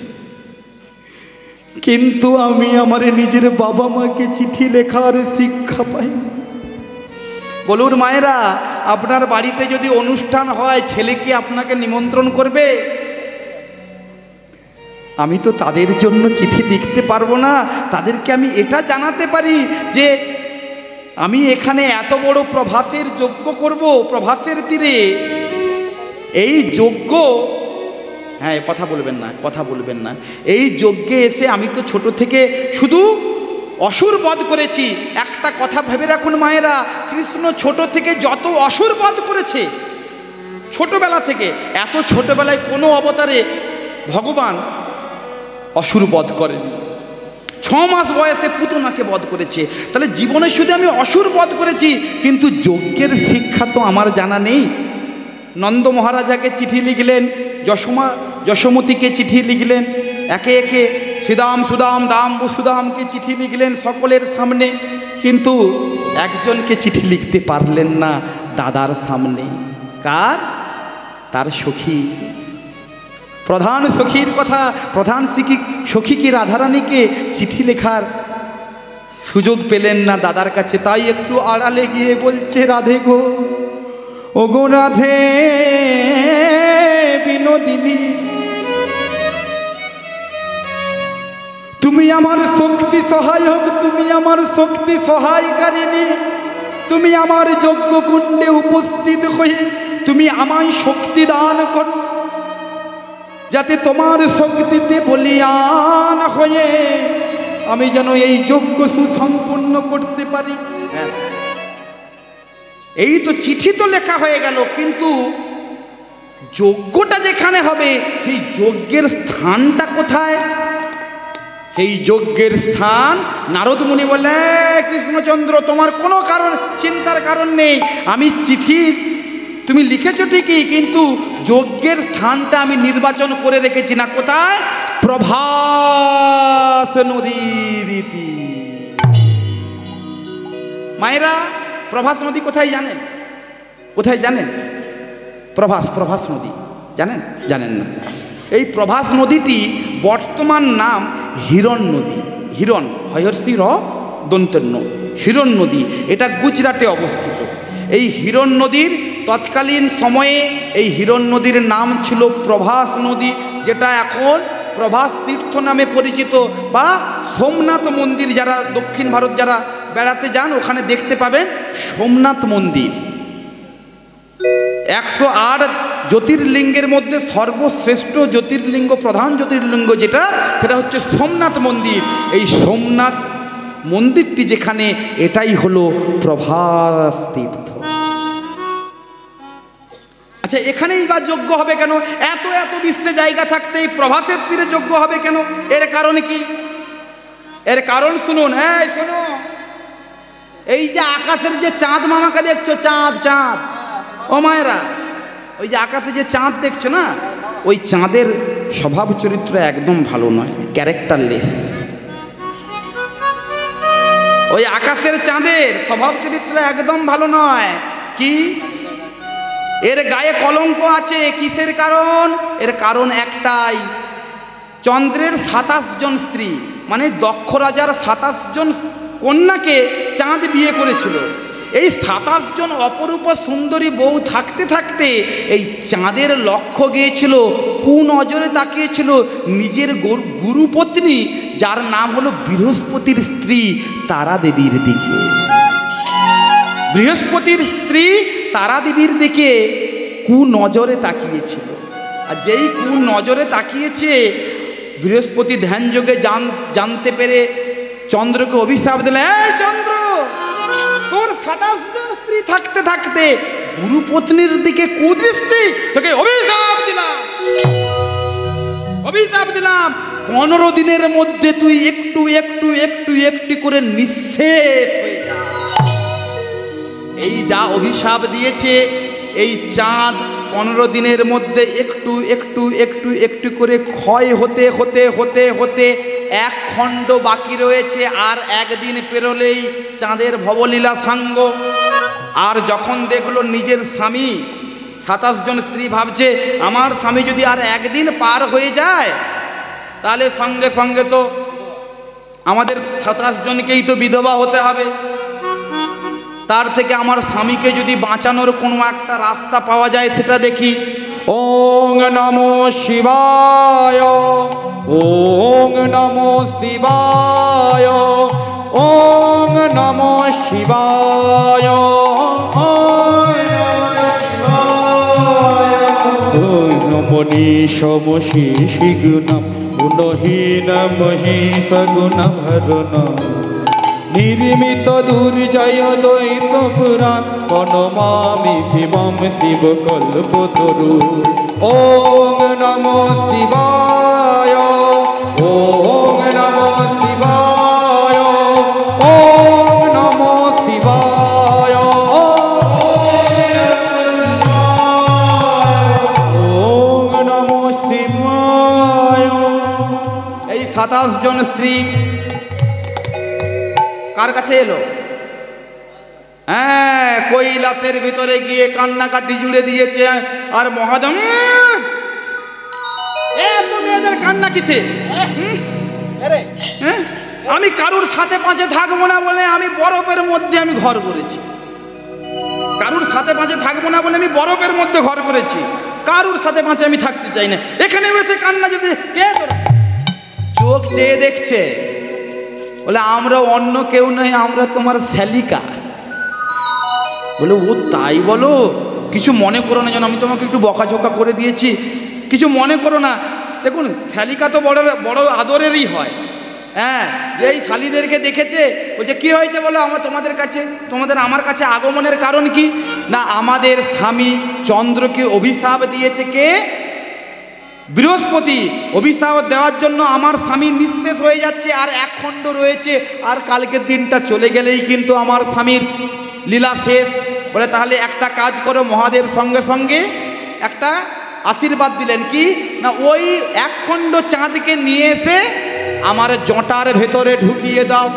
কিন্তু আমি আমার নিজের বাবা মাকে চিঠি লেখার শিক্ষা পাই। বলুন মায়েরা, আপনার বাড়িতে যদি অনুষ্ঠান হয়, ছেলে কি আপনাকে নিমন্ত্রণ করবে? আমি তো তাদের জন্য চিঠি লিখতে পারবো না, তাদেরকে আমি এটা জানাতে পারি যে আমি এখানে এত বড় প্রভাসের যজ্ঞ করব, প্রভাসের তীরে এই যজ্ঞ, হ্যাঁ কথা বলবেন না, কথা বলবেন না, এই যজ্ঞে এসে আমি তো ছোট থেকে শুধু অসুর বধ করেছি। একটা কথা ভেবে রাখুন মায়েরা, কৃষ্ণ ছোট থেকে যত অসুর বধ করেছে, ছোটবেলা থেকে, এত ছোটবেলায় কোনো অবতারে ভগবান অসুর বধ করেনি। 6 মাস বয়সে পুতনাকে বধ করেছে। তাহলে জীবনে শুধু আমি অসুর বধ করেছি, কিন্তু যজ্ঞের শিক্ষা তো আমার জানা নেই। নন্দ মহারাজাকে চিঠি লিখলেন, যশোমতীকে চিঠি লিখলেন, একে একে শ্রীদাম সুদাম দাম বসুদামকে চিঠি লিখলেন সকলের সামনে, কিন্তু একজনকে চিঠি লিখতে পারলেন না দাদার সামনে। কার? তার সখী, প্রধান সখীর কথা, প্রধান সখীকে রাধারানীকে চিঠি লেখার সুযোগ পেলেন না দাদার কাছে। তাই একটু আড়ালে গিয়ে বলছে, রাধে গো, ও গো রাধে বিনোদিনী, তুমি আমার শক্তি সহায়ক, তুমি আমার শক্তি সহায়কারিণী, তুমি আমার যজ্ঞ কুণ্ডে উপস্থিত হয়ে তুমি আমায় শক্তি দান করো, যাতে তোমার শক্তিতে বলিয়ান হয়ে আমি যেন এই যজ্ঞ সুসম্পন্ন করতে পারি। এই তো চিঠি তো লেখা হয়ে গেল, কিন্তু যজ্ঞটা যেখানে হবে সেই যজ্ঞের স্থানটা কোথায়? সেই যজ্ঞের স্থান নারদ মুনি বলে, কৃষ্ণচন্দ্র তোমার কোনো চিন্তার কারণ নেই, আমি চিঠি তুমি লিখেছো ঠিকই, কিন্তু যজ্ঞের স্থানটা আমি নির্বাচন করে রেখেছি। না কোথায়? প্রভাস নদীর ইতি। মায়েরা, প্রভাস নদী কোথায় জানেন? কোথায় জানেন? প্রভাস নদী জানেন? জানেন না। এই প্রভাস নদীটি বর্তমান নাম হিরণ নদী। হিরণ, হয়র্ষি র দন্তেন্য, হিরণ নদী। এটা গুজরাটে অবস্থিত। এই হিরণ নদীর তৎকালীন সময়ে এই হিরণ নদীর নাম ছিল প্রভাস নদী, যেটা এখন প্রভাস তীর্থ নামে পরিচিত, বা সোমনাথ মন্দির। যারা দক্ষিণ ভারত যারা বেড়াতে যান ওখানে দেখতে পাবেন সোমনাথ মন্দির। 108 জ্যোতির্লিঙ্গের মধ্যে সর্বশ্রেষ্ঠ জ্যোতির্লিঙ্গ, প্রধান জ্যোতির্লিঙ্গ যেটা, সেটা হচ্ছে সোমনাথ মন্দির। এই সোমনাথ মন্দিরটি যেখানে, এটাই হলো প্রভাস তীর্থ। আচ্ছা, এখানেই বা যজ্ঞ হবে কেন? এত এত বিশ্বে জায়গা থাকতে এই প্রভাসের তীরে যজ্ঞ হবে কেন? এর কারণ কি? এর কারণ শুনুন। হ্যাঁ শোনো, এই যে আকাশের যে চাঁদ মামাকে দেখছো, চাঁদ চাঁদ, ও মায়েরা, ওই যে আকাশে যে চাঁদ দেখছো না, ওই চাঁদের স্বভাব চরিত্র একদম ভালো নয়, ক্যারেক্টারলেস। ওই আকাশের চাঁদের স্বভাব চরিত্র একদম ভালো নয়। কি? এর গায়ে কলঙ্ক আছে। কিসের কারণ? এর কারণ একটাই, চন্দ্রের 27 জন স্ত্রী, মানে দক্ষ রাজার 27 জন কন্যাকে চাঁদ বিয়ে করেছিল। এই 27 জন অপরূপ সুন্দরী বউ থাকতে থাকতে এই চাঁদের লক্ষ্য গিয়েছিল, কুনজরে তাকিয়েছিল নিজের গুরুপত্নী, যার নাম হলো বৃহস্পতির স্ত্রী তারা দেবীর দিকে। বৃহস্পতির স্ত্রী তারা দেবীর দিকে কুনজরে তাকিয়েছিল। আর যেই কুনজরে তাকিয়েছে, বৃহস্পতি ধ্যান যোগে জানতে পেরে চন্দ্রকে অভিশাপ দিলে, এই চন্দ্র, তোর 27 জন স্ত্রী থাকতে থাকতে গুরুপত্নীর দিকে কুদৃষ্টি, তোকে অভিশাপ দিলাম, অভিশাপ দিলাম। 15 দিনের মধ্যে তুই একটু একটু একটু একটু করে নিঃশেষ হয়ে যা। এই যা অভিশাপ দিয়েছে, এই চাঁদ 15 দিনের মধ্যে একটু একটু একটু একটু করে ক্ষয় হতে হতে হতে হতে এক খণ্ড বাকি রয়েছে। আর একদিন পেরোলেই চাঁদের ভবলীলা সাঙ্গ। আর যখন দেখলো নিজের স্বামী 27 জন স্ত্রী, ভাবছে আমার স্বামী যদি আর একদিন পার হয়ে যায়, তাহলে সঙ্গে সঙ্গে তো আমাদের 27 জনকেই তো বিধবা হতে হবে। তার থেকে আমার স্বামীকে যদি বাঁচানোর কোনো একটা রাস্তা পাওয়া যায় সেটা দেখি। ওং নমো শিবায়, ওং নমো শিবায়, ওং নমো শিবায়, মনীষমশিগুণম গুণহীনম হি সগুণভরণম নির্মিত দুর্জয় দ্বৈত পুরাণ প্রণমামি শিবম শিব কল্পতরু। ওং নমো শিবায়, ওং নমো শিবায়, ওং নমো শিবায়, ওং নমো শিবায়। এই 27 জন স্ত্রী কার কাছে এলো? হ্যাঁ, কৈলাসের ভিতরে গিয়ে কান্নাকাটি জুড়ে দিয়েছে। আর মহাজন, এত মেয়েদের কান্না কিসে? আমি কারুর সাথে পাঁচে থাকবো না বলে আমি বরফের মধ্যে আমি ঘর করেছি। কারুর সাথে পাঁচে থাকবো না বলে আমি বরফের মধ্যে ঘর করেছি। কারুর সাথে পাঁচে আমি থাকতে চাই না। এখানে বসে কান্না যদি কে তোর চোখ চেয়ে দেখছে, বলে আমরা অন্য কেউ নয়, আমরা তোমার শ্যালিকা। বলে ও তাই বলো? কিছু মনে করো না, যেন আমি তোমাকে একটু বকাঝকা করে দিয়েছি, কিছু মনে করো না। দেখুন, শ্যালিকা তো বড় বড় আদরেরই হয়। হ্যাঁ, এই শালিদেরকে দেখেছে, বলছে কি হয়েছে বলো, তোমাদের আমার কাছে আগমনের কারণ কি? না, আমাদের স্বামী চন্দ্রকে অভিশাপ দিয়েছে। কে? বৃহস্পতি। অভিশাপ দেওয়ার জন্য আমার স্বামী নিঃশেষ হয়ে যাচ্ছে, আর এক খণ্ড রয়েছে, আর কালকের দিনটা চলে গেলেই কিন্তু আমার স্বামীর লীলা শেষ। বলে তাহলে একটা কাজ করো, মহাদেব সঙ্গে সঙ্গে একটা আশীর্বাদ দিলেন। কি না, ওই এক খণ্ড চাঁদকে নিয়ে এসে আমার জটার ভেতরে ঢুকিয়ে দাও।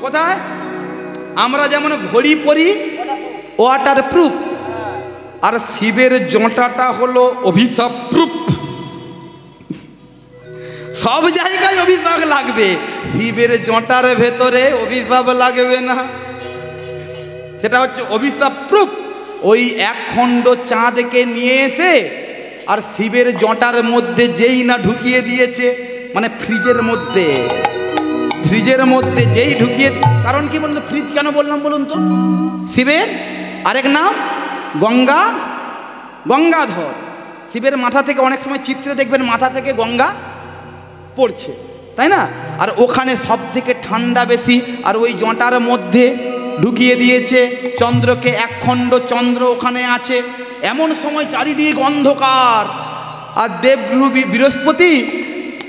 কোথায়? আমরা যেমন ঘড়ি পরি ওয়াটার প্রুফ, আর শিবের জটাটা হলো অভিশাপ প্রুফ। সব জায়গায় অভিশাপ লাগবে, শিবের জটার ভেতরে অভিশাপ লাগবে না, সেটা হচ্ছে অভিশাপ প্রুফ। ওই এক খণ্ড চাঁদকে নিয়ে এসে আর শিবের জটার মধ্যে যেই না ঢুকিয়ে দিয়েছে, মানে ফ্রিজের মধ্যে যেই ঢুকিয়ে, কারণ কি বলুন, ফ্রিজ কেন বললাম বলুন তো? শিবের আরেক নাম গঙ্গাধর। শিবের মাথা থেকে অনেক সময় চিত্রে দেখবেন মাথা থেকে গঙ্গা পড়ছে, তাই না? আর ওখানে সব থেকে ঠান্ডা বেশি, আর ওই জটার মধ্যে ঢুকিয়ে দিয়েছে চন্দ্রকে, এক খণ্ড চন্দ্র ওখানে আছে। এমন সময় চারিদিক অন্ধকার, আর দেবগুরু বৃহস্পতি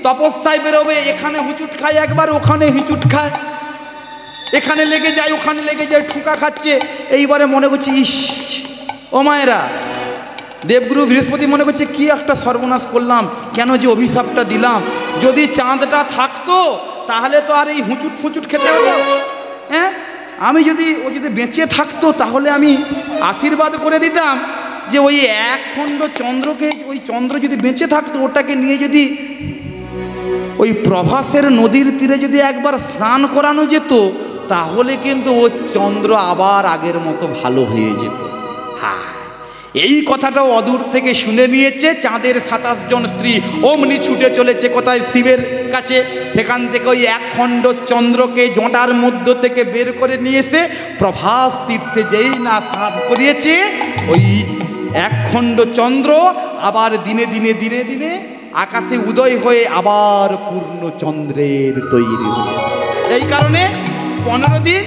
তপস্যায় বেরোবে, এখানে হুচুট খায় একবার, ওখানে হিচুট খায়, এখানে লেগে যায় ওখানে লেগে যায়, ঠুকা খাচ্ছে। এইবারে মনে করছে, ইস ও মায়েরা, দেবগুরু বৃহস্পতি মনে করছে কি একটা সর্বনাশ করলাম, কেন যে অভিশাপটা দিলাম। যদি চাঁদটা থাকতো তাহলে তো আর এই হুচুট ফুচুট খেতে হতো। হ্যাঁ, আমি যদি ও যদি বেঁচে থাকতো তাহলে আমি আশীর্বাদ করে দিতাম যে ওই এক খণ্ড চন্দ্রকে, ওই চন্দ্র যদি বেঁচে থাকতো, ওটাকে নিয়ে যদি ওই প্রভাসের নদীর তীরে যদি একবার স্নান করানো যেত, তাহলে কিন্তু ও চন্দ্র আবার আগের মতো ভালো হয়ে যেত। হ্যাঁ, এই কথাটাও অদূর থেকে শুনে নিয়েছে চাঁদের 27 জন স্ত্রী। অমনি ছুটে চলেছে কোথায়? শিবের কাছে। সেখান থেকে ওই এক খণ্ড চন্দ্রকে জটার মধ্য থেকে বের করে নিয়ে এসে প্রভাস তীর্থে যেই না স্নান করিয়েছে, ওই এক খণ্ড চন্দ্র আবার দিনে দিনে দিনে দিনে আকাশে উদয় হয়ে আবার পূর্ণ চন্দ্রের তৈরি হয়ে। এই কারণে 15 দিন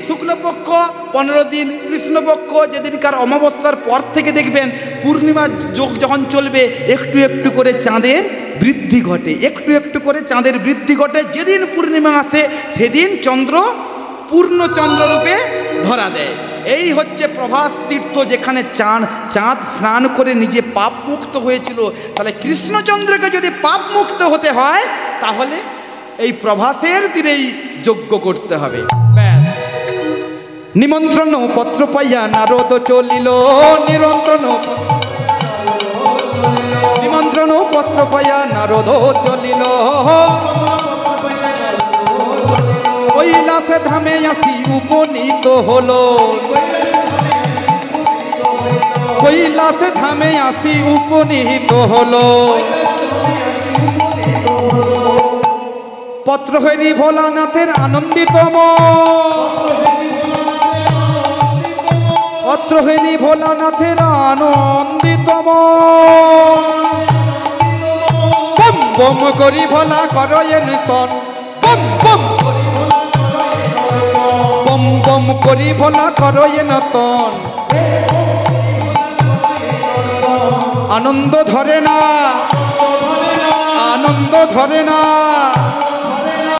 শুক্লপক্ষ, 15 দিন কৃষ্ণপক্ষ, যেদিনকার অমাবস্যার পর থেকে দেখবেন পূর্ণিমার যোগ যখন চলবে, একটু একটু করে চাঁদের বৃদ্ধি ঘটে, একটু একটু করে চাঁদের বৃদ্ধি ঘটে। যেদিন পূর্ণিমা আসে সেদিন চন্দ্র পূর্ণ চন্দ্ররূপে ধরা দেয়। এই হচ্ছে প্রভাস তীর্থ, যেখানে চাঁদ স্নান করে নিজে পাপ মুক্ত হয়েছিল। তাহলে কৃষ্ণচন্দ্রকে যদি পাপ মুক্ত হতে হয়, তাহলে এই প্রভাসের তীরেই যজ্ঞ করতে হবে। নিমন্ত্রণ পত্র পাইয়া নারদ চলিল, নিমন্ত্রণ পত্র পাইয়া নারদ চলিল, কৈলাসে ধামে আসি উপনীত হলো, কৈলাসে ধামে আসি উপনীত হলো। পত্র হরি ভোলানাথের আনন্দিত পত্র হরি ভোলানাথের আনন্দিত বম বম করি ভোলা করয়েন তন, বম বম বম বম করি ভোলা করয়েন তন। আনন্দ ধরে না, আনন্দ ধরে না,